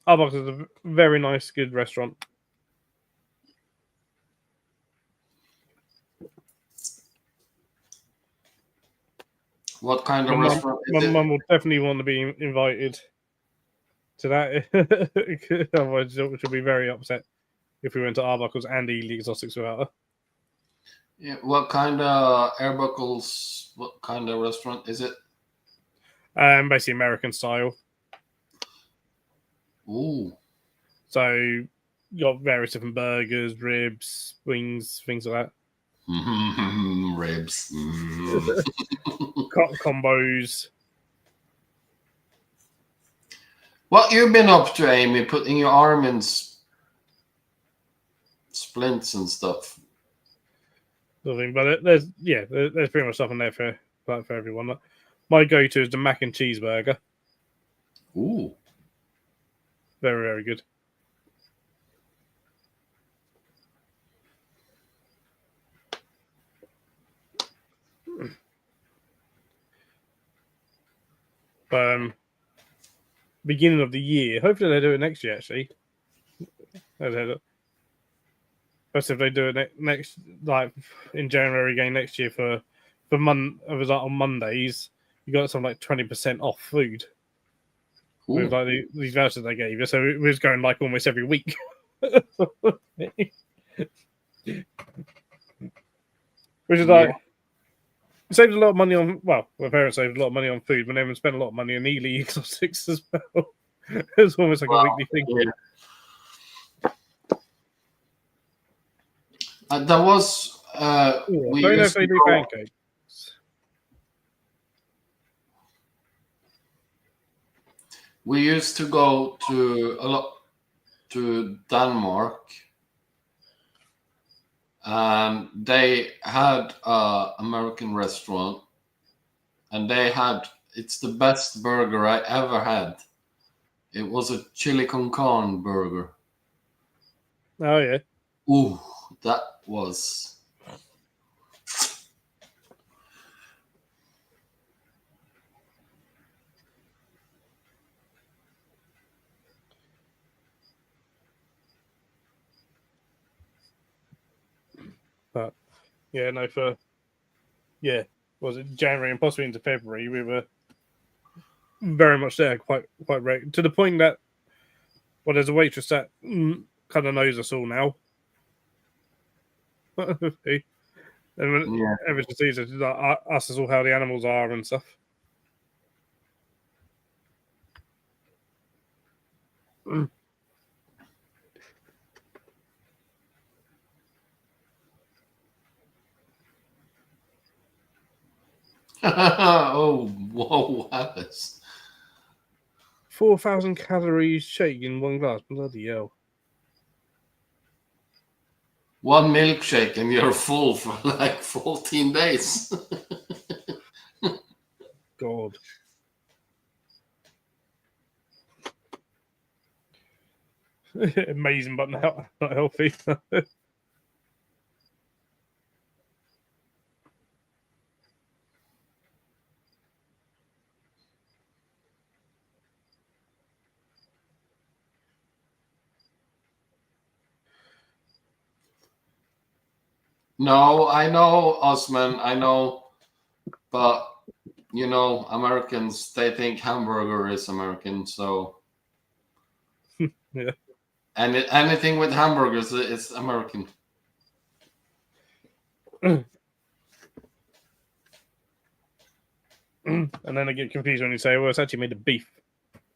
Arbuckles is a very nice, good restaurant. What kind of restaurant is it? My mum will definitely want to be invited to that. Otherwise, she'll be very upset if we went to Arbuckles and Ely Exotics without her. Yeah, what kind of Arbuckles? What kind of restaurant is it? Basically American style. Ooh. So you got various different burgers, ribs, wings, things like that. Ribs. Combos. What you been up to, Amy? Putting your arm in splints and stuff. Nothing, but there's pretty much stuff in there for everyone. My go-to is the mac and cheeseburger. Ooh. Very, very good. But beginning of the year, hopefully they do it next year. Actually, that's if they do it next, like in January again next year for it was like on Mondays. You got something like 20% off food. Ooh. With like these vouchers they gave you, so it was going like almost every week. Which is like, it saved a lot of money on, well, my parents saved a lot of money on food, but everyone spent a lot of money on Ely exotics as well. It's almost like a weekly thing. Yeah. That was we don't know if they do pancakes. We used to go to Denmark, and they had an American restaurant, and it's the best burger I ever had. It was a chili con carne burger. Oh yeah. Ooh, that was. But yeah, no, was it January and possibly into February? We were very much there, quite to the point that, well, there's a waitress that kind of knows us all now. And everyone sees it, like, us as all how the animals are and stuff. Oh, whoa, what happens? 4,000 calories shake in one glass. Bloody hell. One milkshake and you're full for like 14 days. God. Amazing, but not healthy. No, I know, Osman, I know, but you know, Americans, they think hamburger is American, so yeah. And anything with hamburgers is American. And then I get confused when you say, well, it's actually made of beef.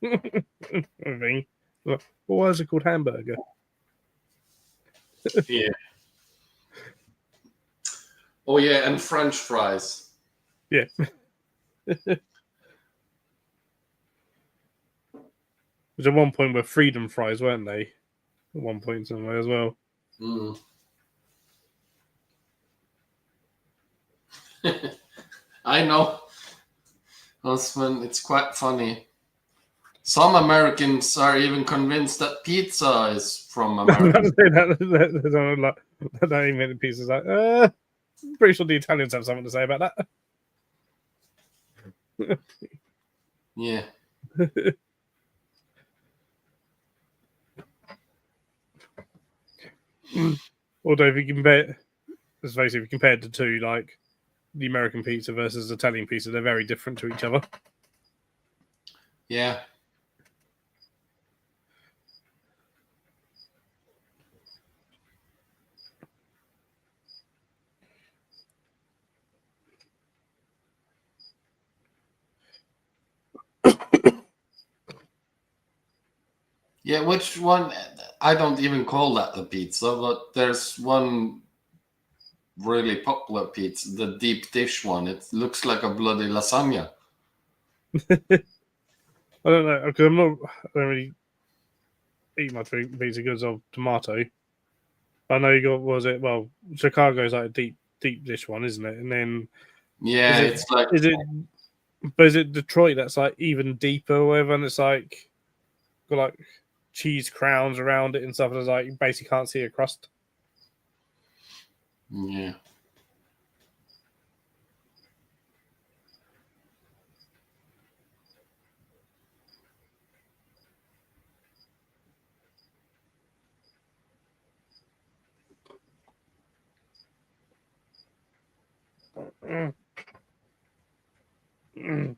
Well, why is it called hamburger? Yeah. Oh, yeah, and French fries. Yeah. There's at one point where freedom fries, weren't they? At one point somewhere as well. Mm. I know. Osman, it's quite funny. Some Americans are even convinced that pizza is from America. that ain't many pieces. Like, pretty sure the Italians have something to say about that. Yeah. Although if you compare, let's face it, if you compare the two, like the American pizza versus Italian pizza, they're very different to each other. Yeah. Yeah, which one? I don't even call that a pizza, but there's one really popular pizza, the deep dish one. It looks like a bloody lasagna. I don't know because I don't really eat much pizza because of tomato. I know you got Chicago's like a deep dish one, isn't it? And then Yeah, it's like is it Detroit that's like even deeper or whatever, and it's like got like cheese crowns around it and stuff. It's like you basically can't see a crust. yeah. Mm. Mm.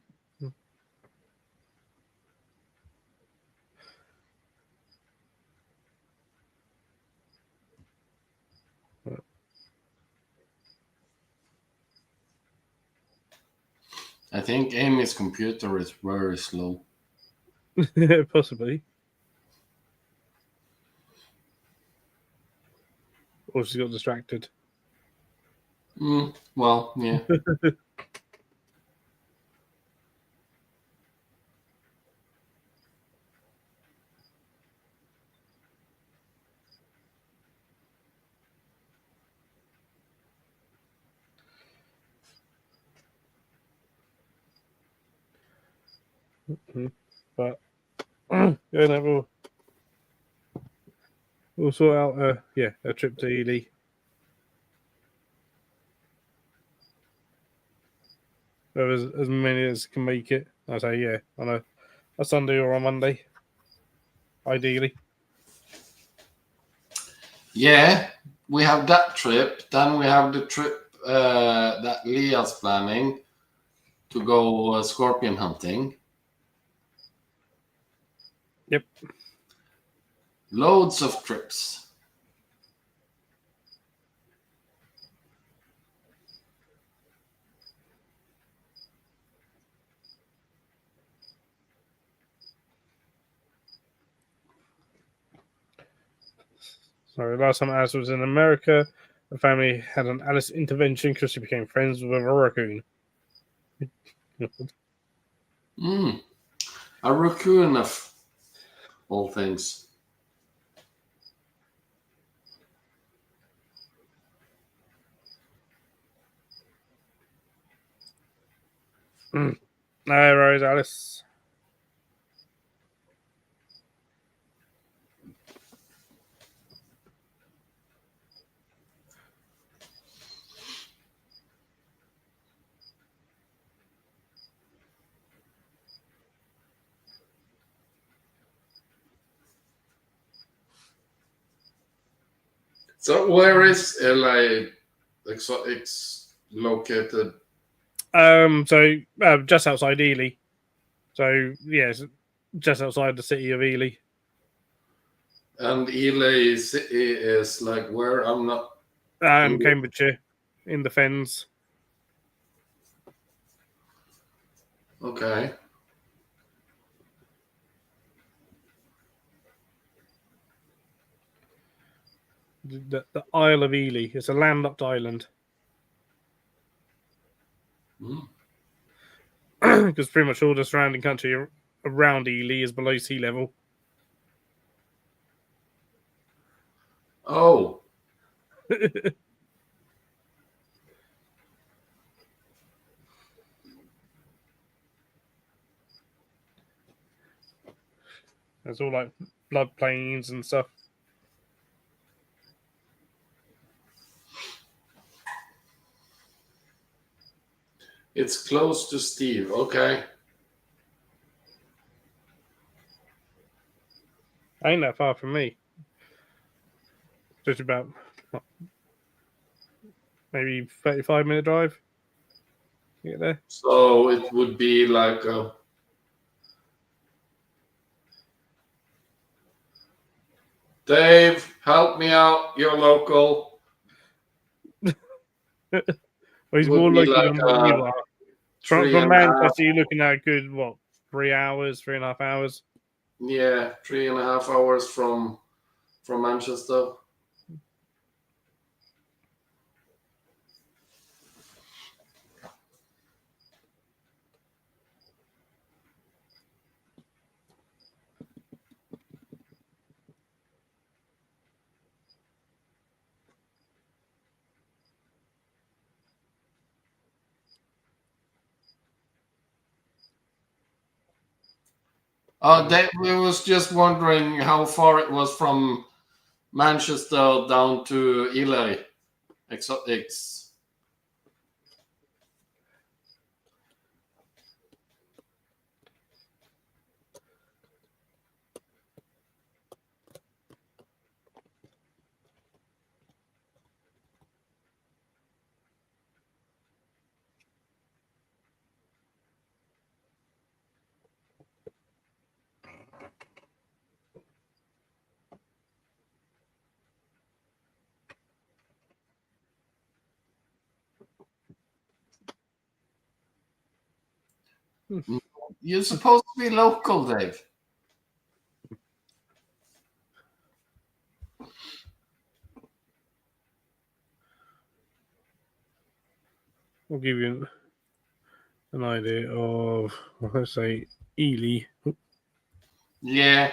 I think Amy's computer is very slow. Possibly. Or she got distracted. Well, yeah. But yeah, no, we'll sort out a trip to Ely. As many as can make it. I say yeah, on a Sunday or a Monday, ideally. Yeah, we have that trip. Then we have the trip that Leah's planning to go scorpion hunting. Yep. Loads of trips. So last time Alice was in America, the family had an Alice intervention because she became friends with a raccoon. A raccoon of all things. No worries, Alice. So where is LA Exotics located? Just outside Ely. So yes, just outside the city of Ely. And Ely City is like where? I'm not. Cambridgeshire, in the Fens. Okay. The Isle of Ely. It's a landlocked island. Because pretty much all the surrounding country around Ely is below sea level. Oh. It's all like floodplains and stuff. It's close to Steve. Okay. Ain't that far from me. Just about maybe 35-minute drive. You get there. So it would be like a. Dave, help me out. You're local. Well, he's Would more be local like than what you are. From 3.5. Manchester, you're looking at a good 3 hours, 3.5 hours. Yeah, 3.5 hours from Manchester. We was just wondering how far it was from Manchester down to Ely. Exotics. You're supposed to be local, Dave. I'll give you an idea of, let's say, Ely. Yeah.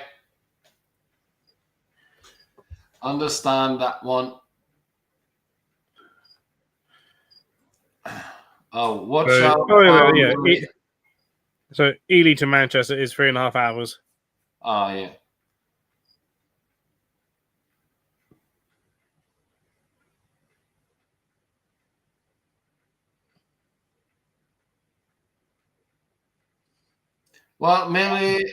Understand that one. Oh, watch So, out. So Ely to Manchester is 3.5 hours. Oh, yeah. Well, Millie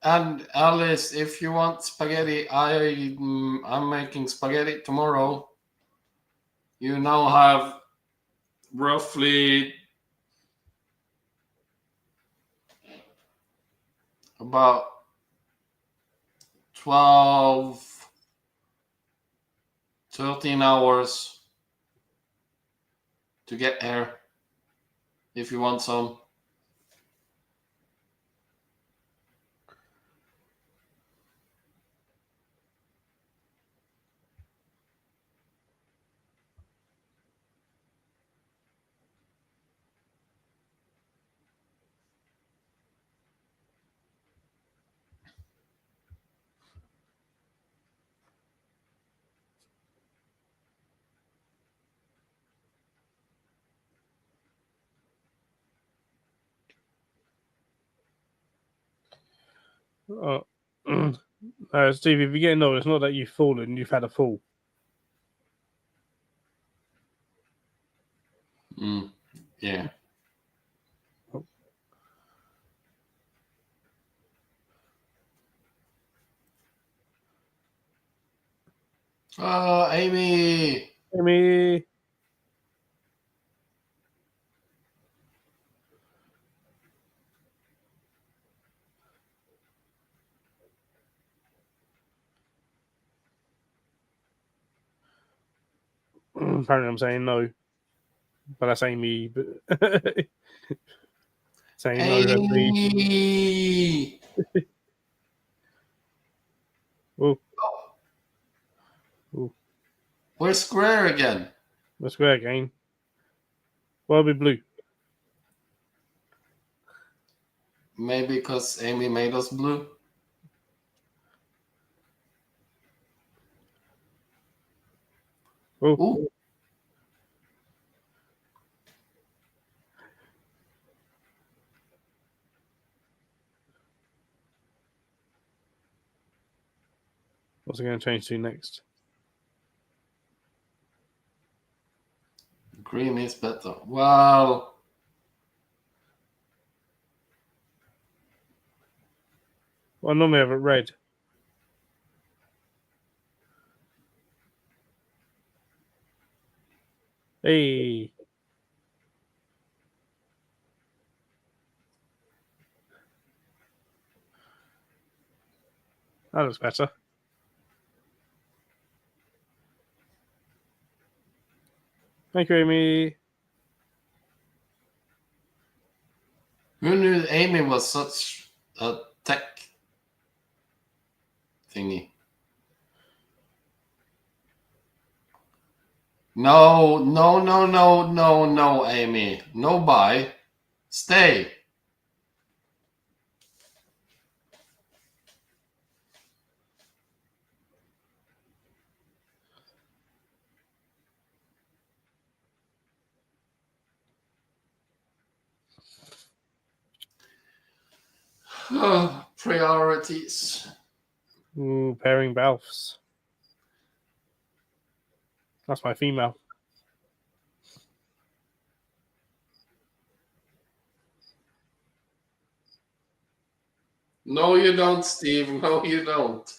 and Alice, if you want spaghetti, I'm making spaghetti tomorrow. You now have roughly about 12, 13 hours to get here if you want some. Steve, if you're getting old, it's not that you've fallen, you've had a fall. Yeah. Oh, Amy. Amy. Apparently, I'm saying no, but that's Amy. But saying no, that's me. Amy. Oh. Oh. We're square again. We're square again. Why are we blue? Maybe because Amy made us blue. Oh. Ooh. What's it going to change to next? Green is better. Wow. Well, I normally have it red. Hey. That looks better. Thank you, Amy. Who knew Amy was such a tech thingy? No, no, no, no, no, no, Amy. No bye. Stay. priorities. Ooh, pairing Balfs. That's my female. No, you don't, Steve. No, you don't.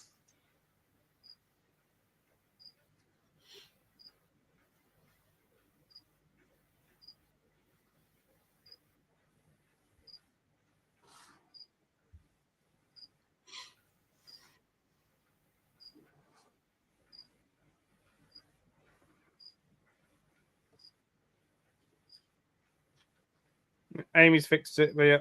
Amy's fixed it, but yeah.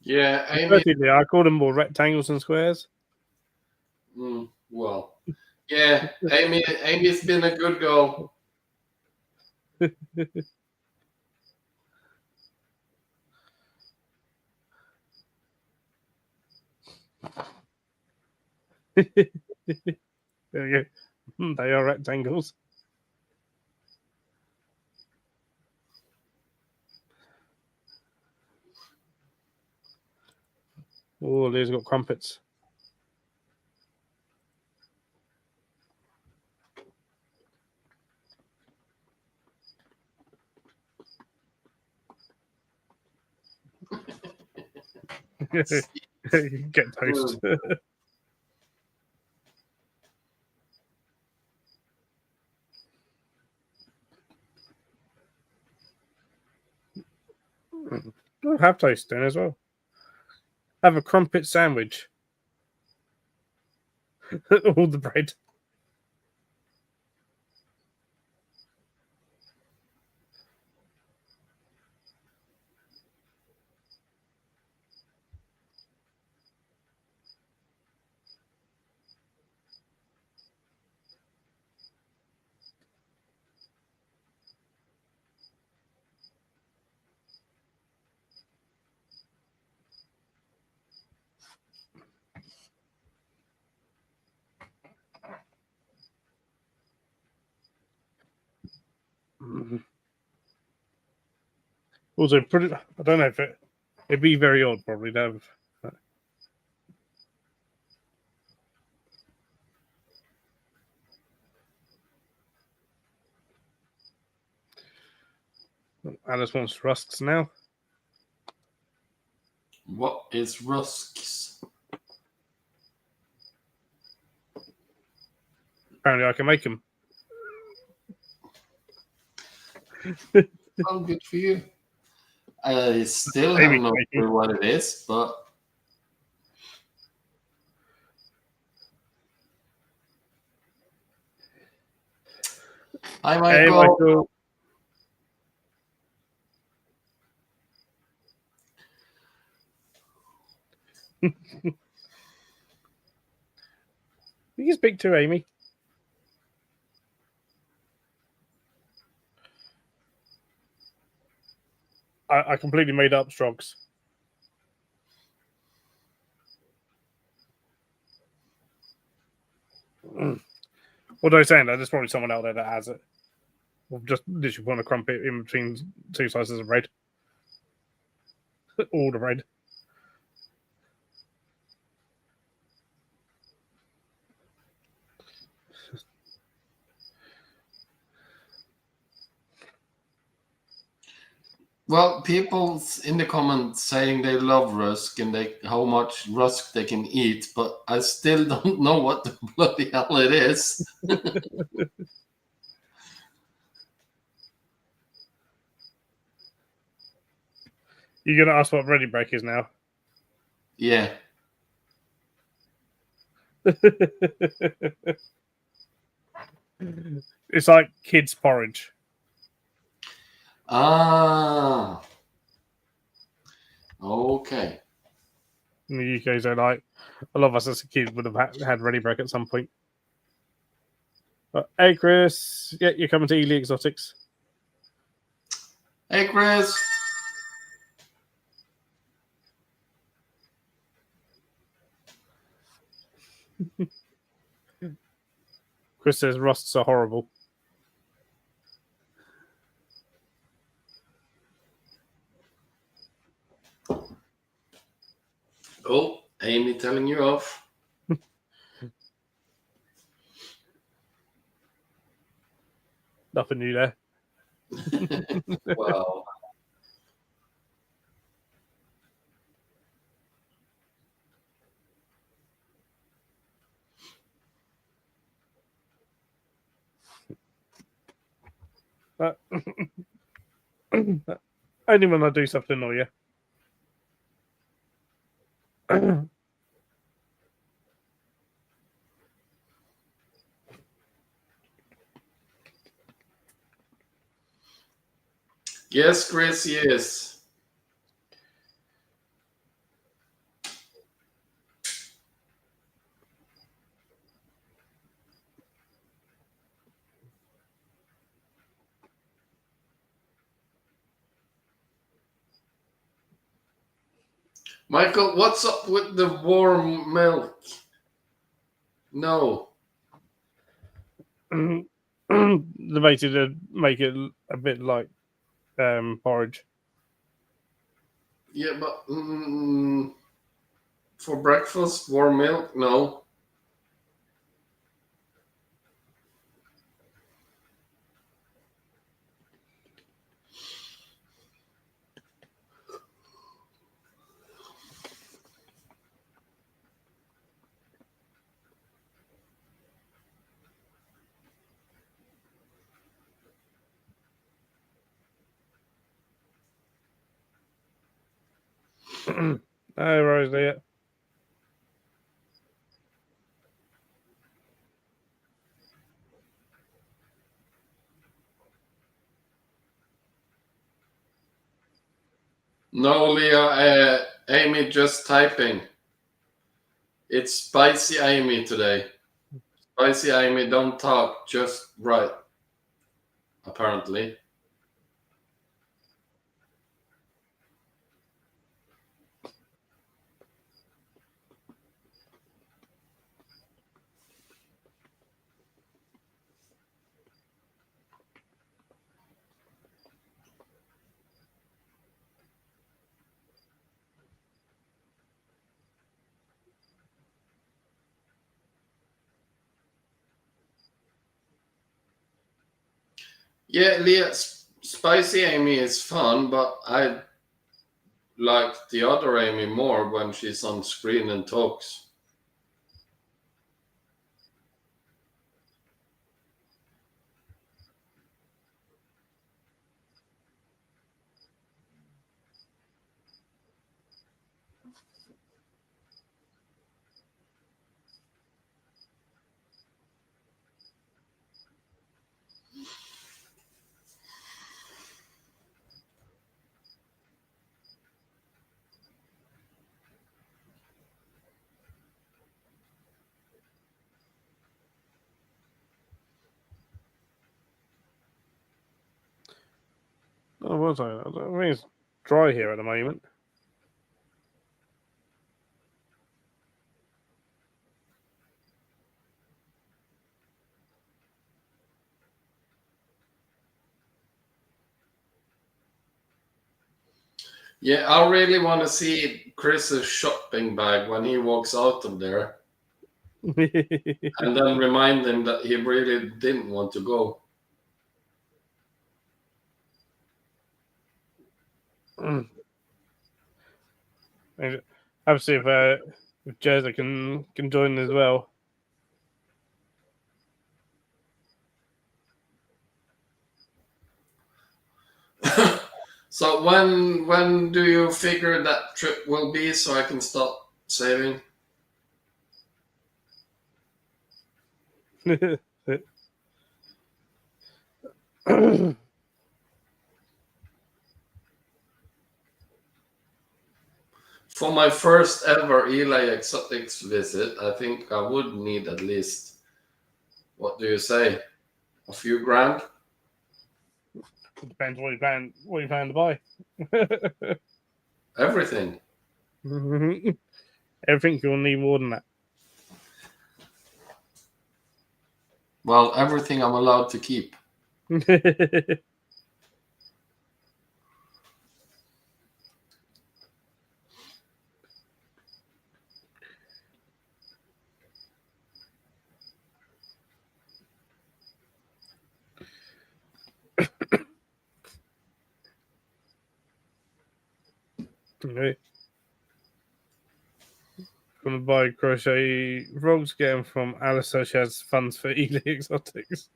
Yeah, Amy. Personally, I call them more rectangles than squares. Well, yeah, Amy's been a good girl. There you go. They are rectangles. Oh, Leah's got crumpets. Get toast. I'll have toast then as well. Have a crumpet sandwich. All the bread. Also, I don't know if it'd be very odd probably to have. Alice wants rusks now. What is rusks? Apparently, I can make them. Well, good for you. I still have no clue what it is, but hi, Michael. Hey, Michael. You can speak to Amy. I completely made up Strogs. What are I saying? There's probably someone out there that has it. Or just literally put a crumpet in between two slices of bread. All the bread. Well, people in the comments saying they love rusk and how much rusk they can eat, but I still don't know what the bloody hell it is. You're gonna ask what ready break is now? Yeah. It's like kids' porridge. Ah. Okay. In the UK, so like a lot of us as a kid would have had ready break at some point. But, hey, Chris. Yeah, you're coming to Ely Exotics. Hey, Chris. Chris says rusts are horrible. telling you off. Nothing new there. Wow. Only when I do something to annoy you. Yes, Chris, yes. Michael, what's up with the warm milk? No. The bait to make it a bit like porridge. Yeah, but for breakfast, warm milk? No. Oh, Rose, yeah. No, Leah. Amy just typing. It's spicy Amy today. Spicy Amy, don't talk, just write. Apparently. Yeah, Leah, spicy Amy is fun, but I like the other Amy more when she's on screen and talks. Oh, was I? I mean, it's dry here at the moment. Yeah, I really want to see Chris's shopping bag when he walks out of there, and then remind him that he really didn't want to go. Obviously, if Jezza can join as well. So when do you figure that trip will be so I can start saving? For my first ever Eli Exotics visit, I think I would need at least, what do you say, a few grand? Depends what you plan to buy. Everything. Everything you'll need more than that. Well, everything I'm allowed to keep. from the buy crochet rugs. Get them from Alistair. She has funds for Ely Exotics.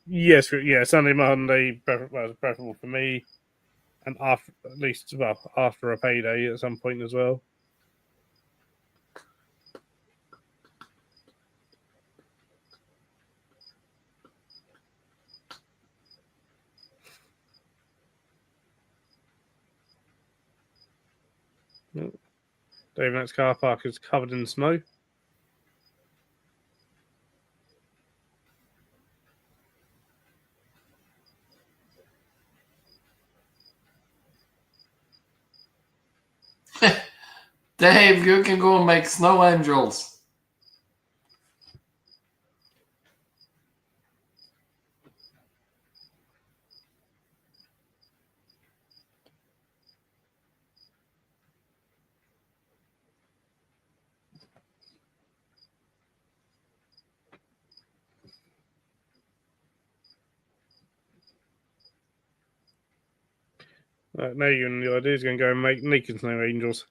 Yes, yeah. Sunday, Monday, preferable for me, and after at least after a payday at some point as well. Dave, next car park is covered in snow. Dave, you can go and make snow angels. Now you're in the idea is going to go and make naked snow angels.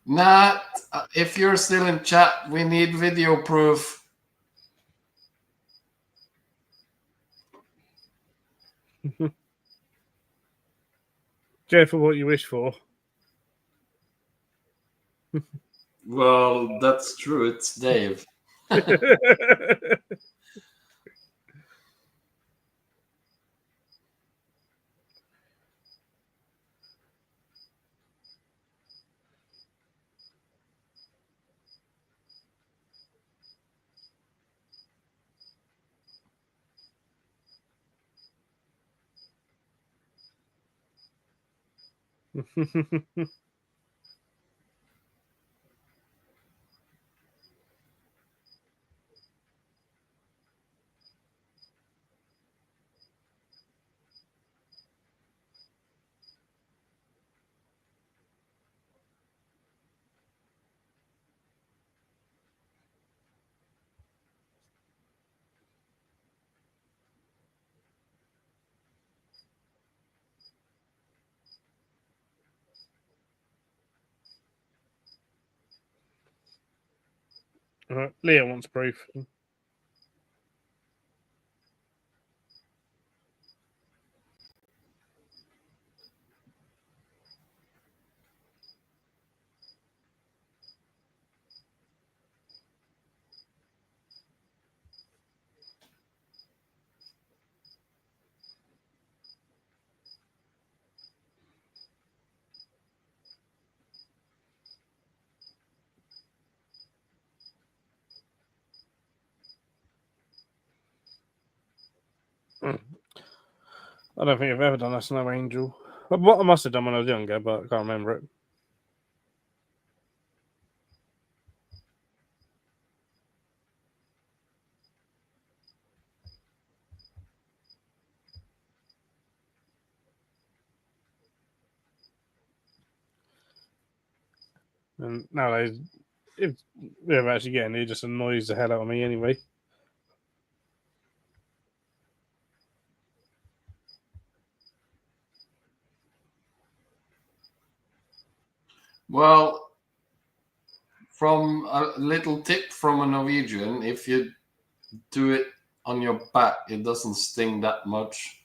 Nat, if you're still in chat, we need video proof. Careful what you wish for. Well, that's true. It's Dave. Leah wants proof. I don't think I've ever done a snow angel. What I must have done when I was younger, but I can't remember it. And nowadays, if we're actually getting it, just annoys the hell out of me anyway. Well, from a little tip from a Norwegian, if you do it on your back, it doesn't sting that much.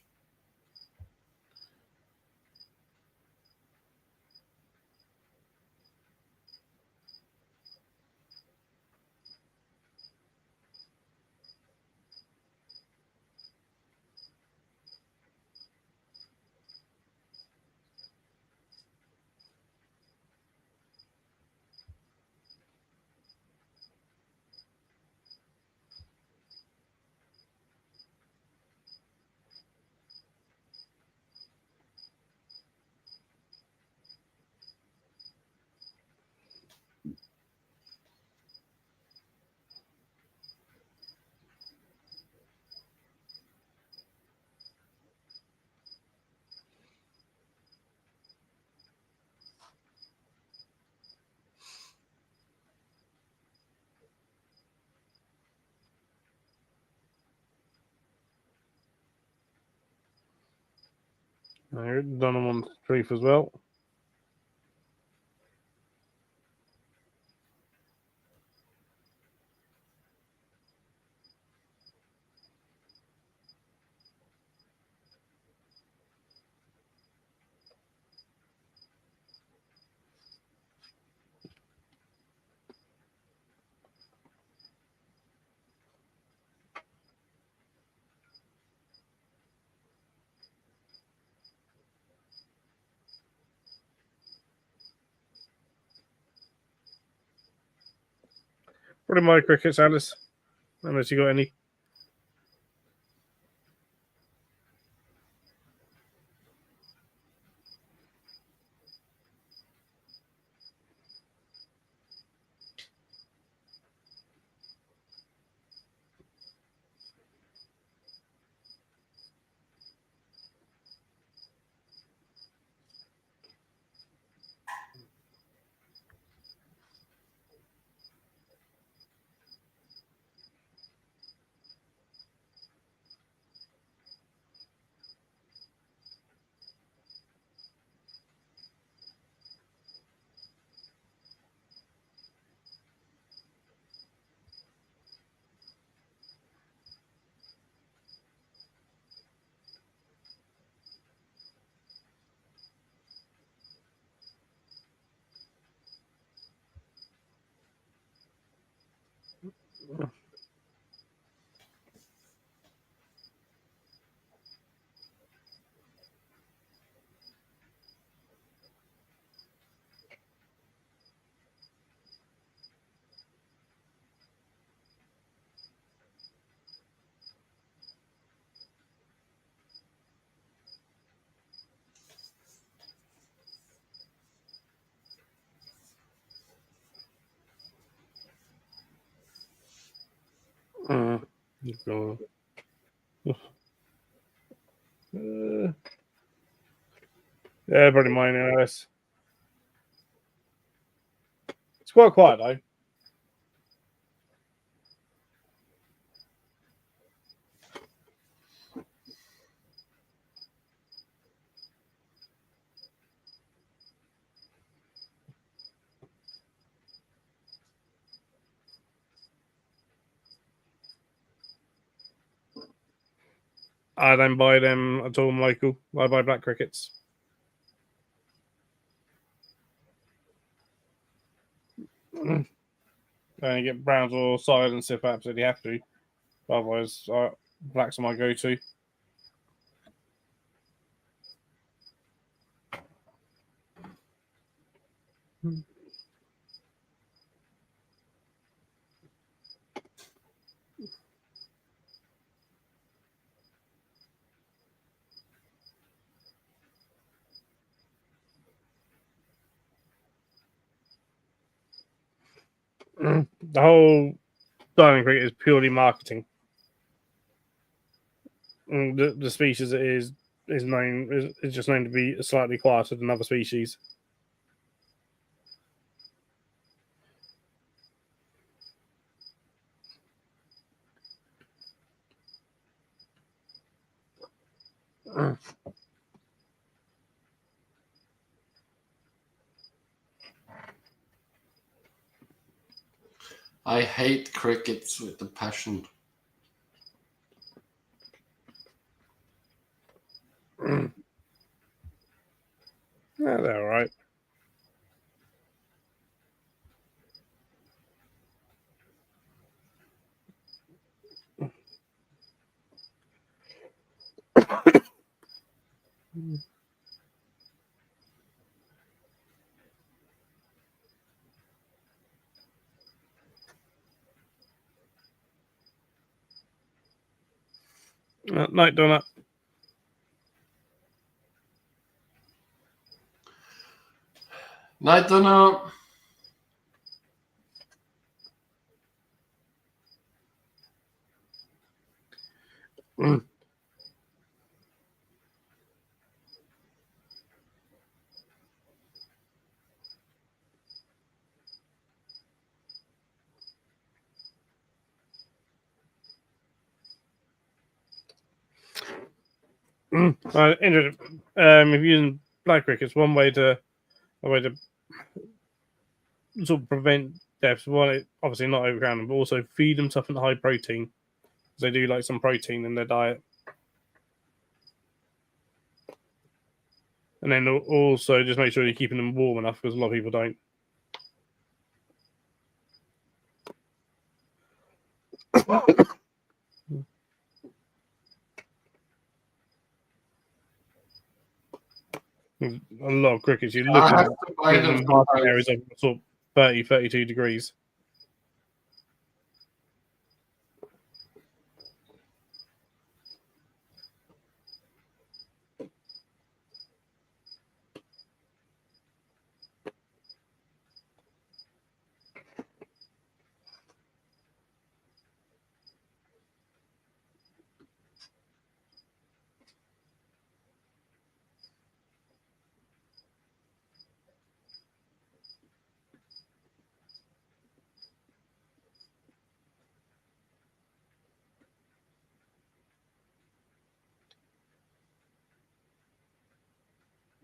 Done them on truth as well. What are my crickets, Alice? Unless you got any. Go. Yeah, pretty mine, Alice. It's quite quiet though. I don't buy them at all, Michael. I buy black crickets. And you get browns or silence if I absolutely have to. Otherwise, blacks are my go-to. The whole diamond cricket is purely marketing. The species it is known is just known to be slightly quieter than other species. I hate crickets with a passion. Yeah, they're all right. Night donut. I don't know. Interesting. If you're using black crickets, a way to sort of prevent deaths. One, obviously not overcrowd them, but also feed them something high protein, because they do like some protein in their diet. And then also just make sure you're keeping them warm enough, because a lot of people don't. A lot of crickets, you look at them barking areas of sort of 30, 32 degrees.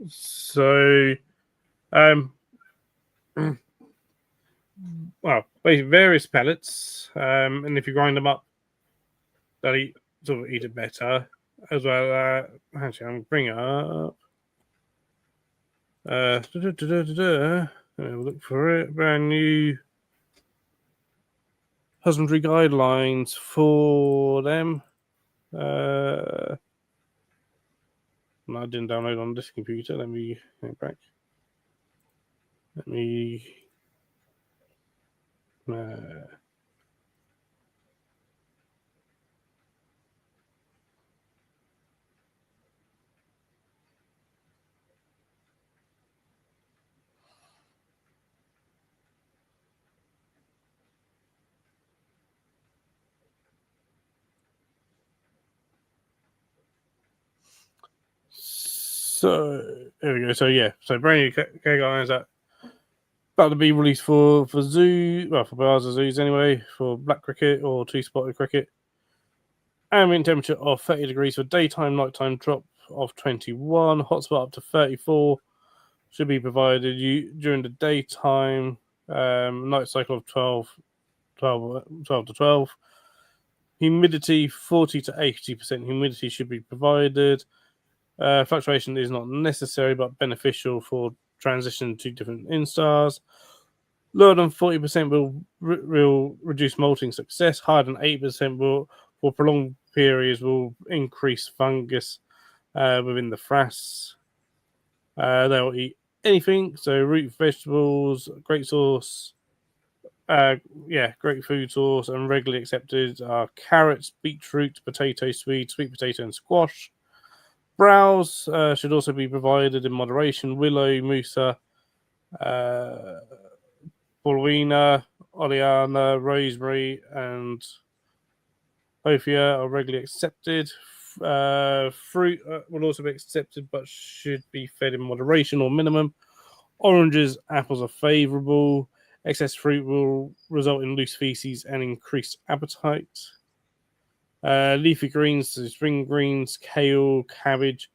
So, well, basically various pellets, and if you grind them up, they'll sort of eat it better as well. Actually, I'm bring it up. Look for it. Brand new husbandry guidelines for them. No, I didn't download on this computer. Let me go back. Let me. So there we go. So yeah, so brand new guidelines that about to be released for zoo, well, for bars of zoos anyway, for black cricket or two-spotted cricket. Ambient temperature of 30 degrees for daytime, nighttime drop of 21, hotspot up to 34 should be provided during the daytime, night cycle of 12 to 12. Humidity 40 to 80% humidity should be provided. Fluctuation is not necessary but beneficial for transition to different instars. Lower than 40% will reduce molting success. Higher than 8% will, for prolonged periods, will increase fungus within the frass. They'll eat anything, so root vegetables, great sauce. Great food source and regularly accepted are carrots, beetroot, potato, sweet potato, and squash. Browse should also be provided in moderation. Willow, musa, Paulina, oleana, rosemary, and ophia are regularly accepted. Fruit will also be accepted, but should be fed in moderation or minimum. Oranges, apples are favourable. Excess fruit will result in loose feces and increased appetite. Leafy greens, so spring greens, kale, cabbage,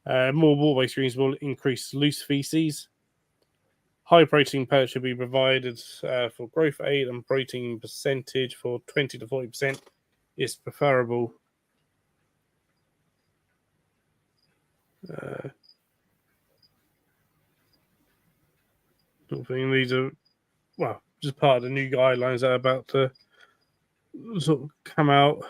more water-based greens will increase loose feces. High protein pellets should be provided for growth aid, and protein percentage for 20 to 40% is preferable. These are, well, just part of the new guidelines that are about to sort of come out.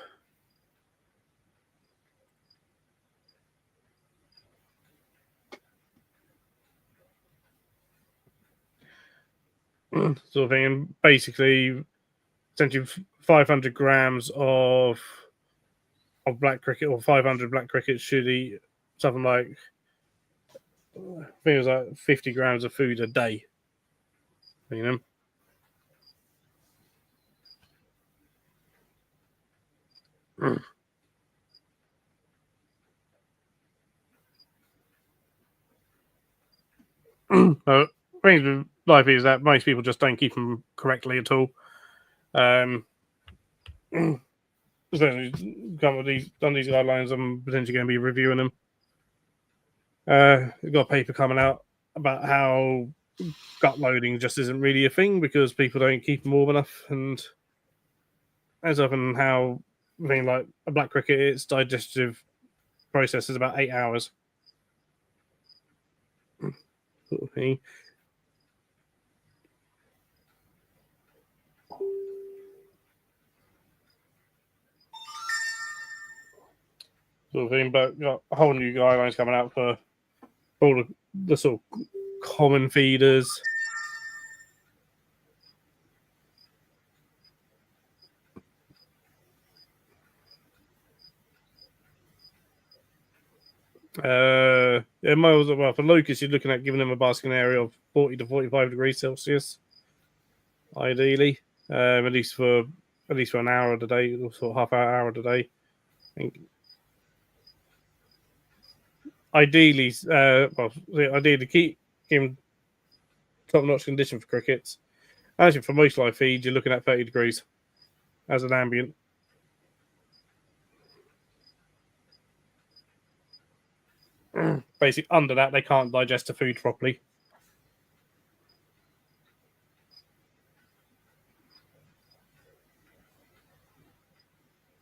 Sort of thing, and basically, essentially 500 grams of black cricket, or 500 black crickets should eat something like, I think it was like 50 grams of food a day. You know. The thing with life is that most people just don't keep them correctly at all. So done these guidelines, I'm potentially going to be reviewing them. We've got a paper coming out about how gut loading just isn't really a thing because people don't keep them warm enough, and as often how I mean, like a black cricket, its digestive process is about 8 hours. Sort of thing. Sort of thing, but got a whole new guidelines coming out for all the sort of common feeders. Well, for locusts, you're looking at giving them a basking area of 40 to 45 degrees Celsius, ideally, at least for an hour of the day, or sort of hour of the day. I think ideally, ideally keep him top-notch condition for crickets. Actually, for most live feeds, you're looking at 30 degrees as an ambient. Basically, under that, they can't digest the food properly.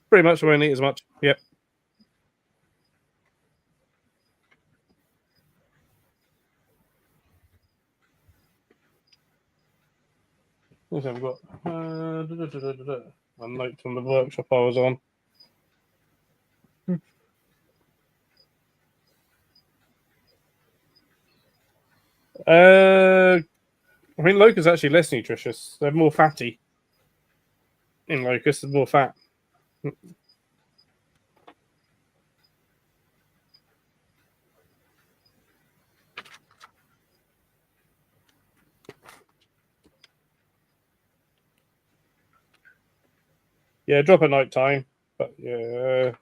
Pretty much, we won't eat as much. Yep. What have we got? A note from the workshop I was on. I mean, locust is actually less nutritious. They're more fatty. In locust, there's more fat. Yeah, drop at night time. But yeah,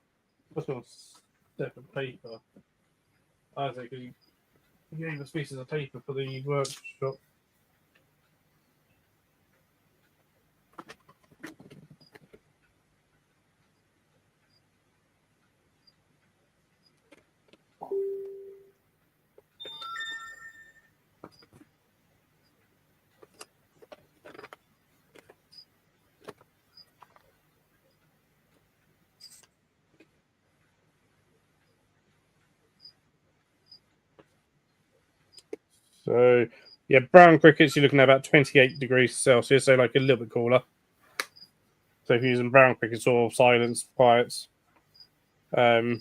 what's on step of paper? I think he gave us pieces of paper for the workshop. So, yeah, brown crickets, you're looking at about 28 degrees Celsius, so like a little bit cooler. So if you're using brown crickets or silence, quiets, yeah,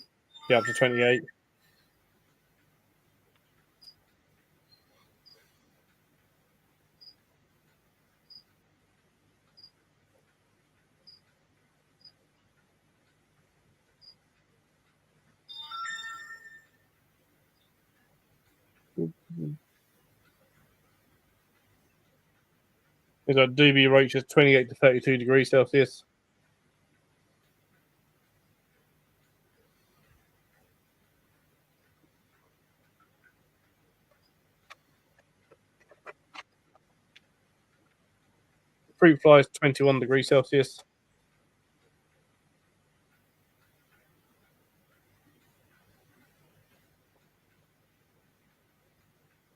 up to 28. There's a doobie roach is 28 to 32 degrees Celsius. Fruit flies 21 degrees Celsius.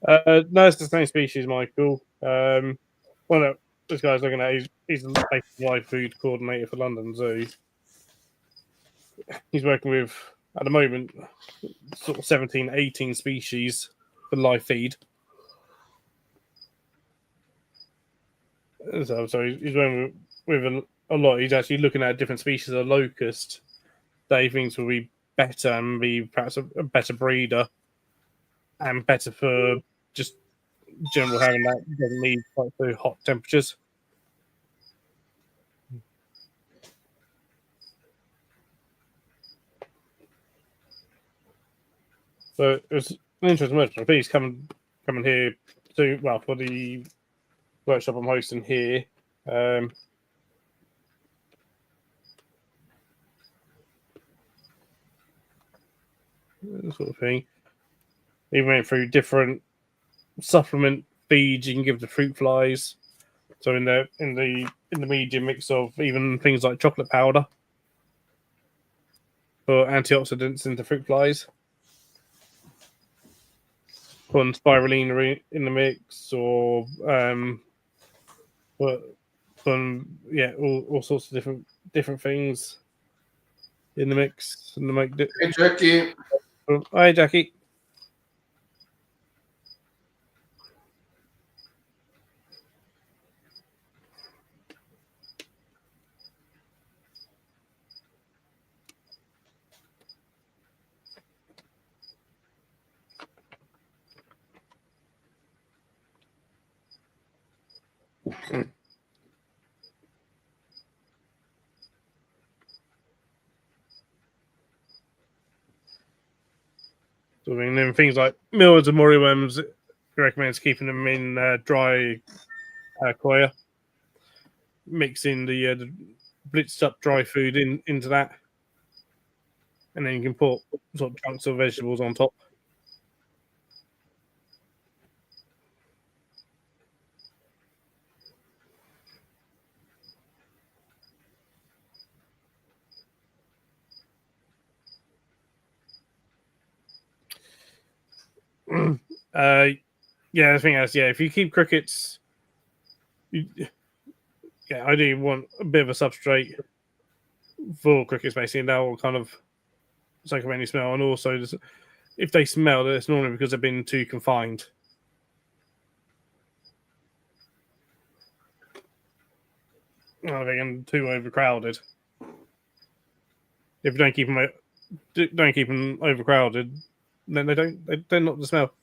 No, it's the same species, Michael. Well, no, this guy's looking at he's the live food coordinator for London Zoo. He's working with at the moment sort of 17, 18 species for live feed. So he's working with a lot. He's actually looking at different species of locust that he thinks will be better and be perhaps a better breeder and better for just general having that doesn't need quite so hot temperatures. So it was an interesting workshop. Please come here to for the workshop I'm hosting here. Sort of thing. He went through different supplement feeds you can give to fruit flies. So in the medium mix of even things like chocolate powder for antioxidants into fruit flies. putting spirulina in the mix, or all sorts of different things in the mix and to make it. Hey, Jackie. Hi, Jackie. So, I mean, then things like millers and mori worms, it recommends keeping them in dry coir, mixing the blitzed up dry food into that, and then you can put sort of chunks of vegetables on top. Yeah, the thing is, if you keep crickets, I do want a bit of a substrate for crickets, basically, and that will kind of soak up any smell. And also, if they smell, it's normally because they've been too confined. They're too overcrowded. If you don't keep them overcrowded, then they're not the smell.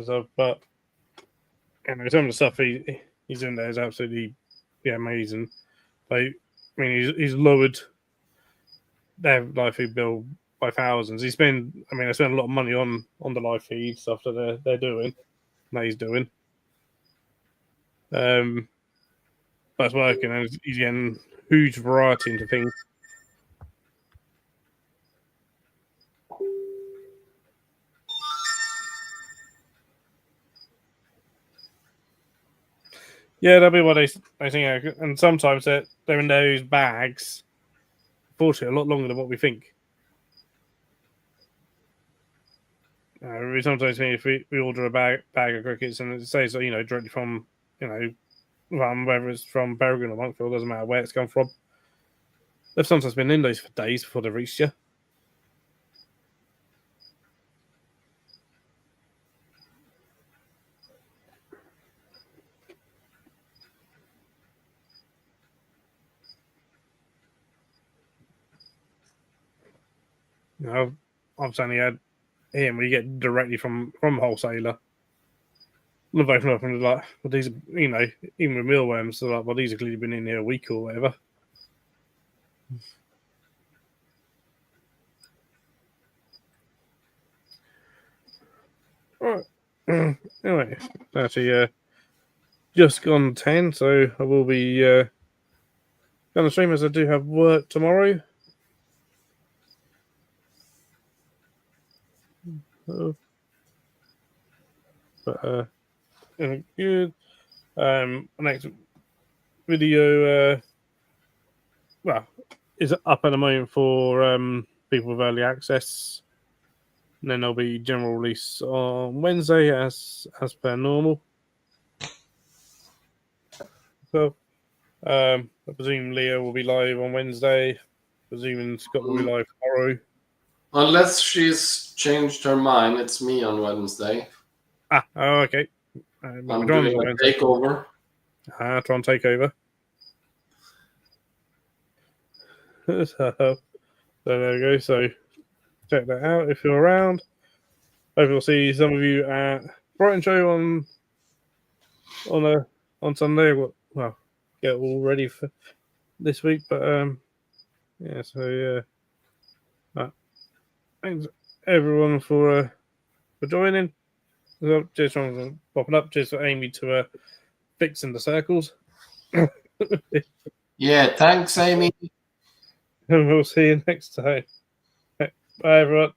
So, but some of the stuff he's in there is absolutely amazing. Like, I mean, he's lowered their live feed bill by thousands. They spend a lot of money on the live feed stuff that they're doing, that he's doing. But it's working, and he's getting huge variety into things. Yeah, that'll be what they think. And sometimes they're in those bags, fortunately, a lot longer than what we think. We sometimes think if we order a bag of crickets and it says directly from whether it's from Berrigan or Monkfield, doesn't matter where it's come from. They've sometimes been in those for days before they've reached you. I've only had him where you get directly from wholesaler. They've opened up and like, well, these are, even with mealworms, they're like, well, these have clearly been in here a week or whatever. All right. Anyway, actually, just gone 10, so I will be going to stream as I do have work tomorrow. But good. Next video, is up at the moment for people with early access. And then there'll be general release on Wednesday as per normal. So I presume Leo will be live on Wednesday. Presuming Scott will be live tomorrow. Unless she's changed her mind, it's me on Wednesday. Okay. I'm doing a takeover. Try and take over. So there we go. So check that out if you're around. Hope we'll see some of you at Brighton Show on Sunday. Well, get all ready for this week, but thanks everyone for joining. Cheers for popping up. Cheers for Amy to fixing the circles. Yeah, thanks, Amy. And we'll see you next time. Bye, everyone.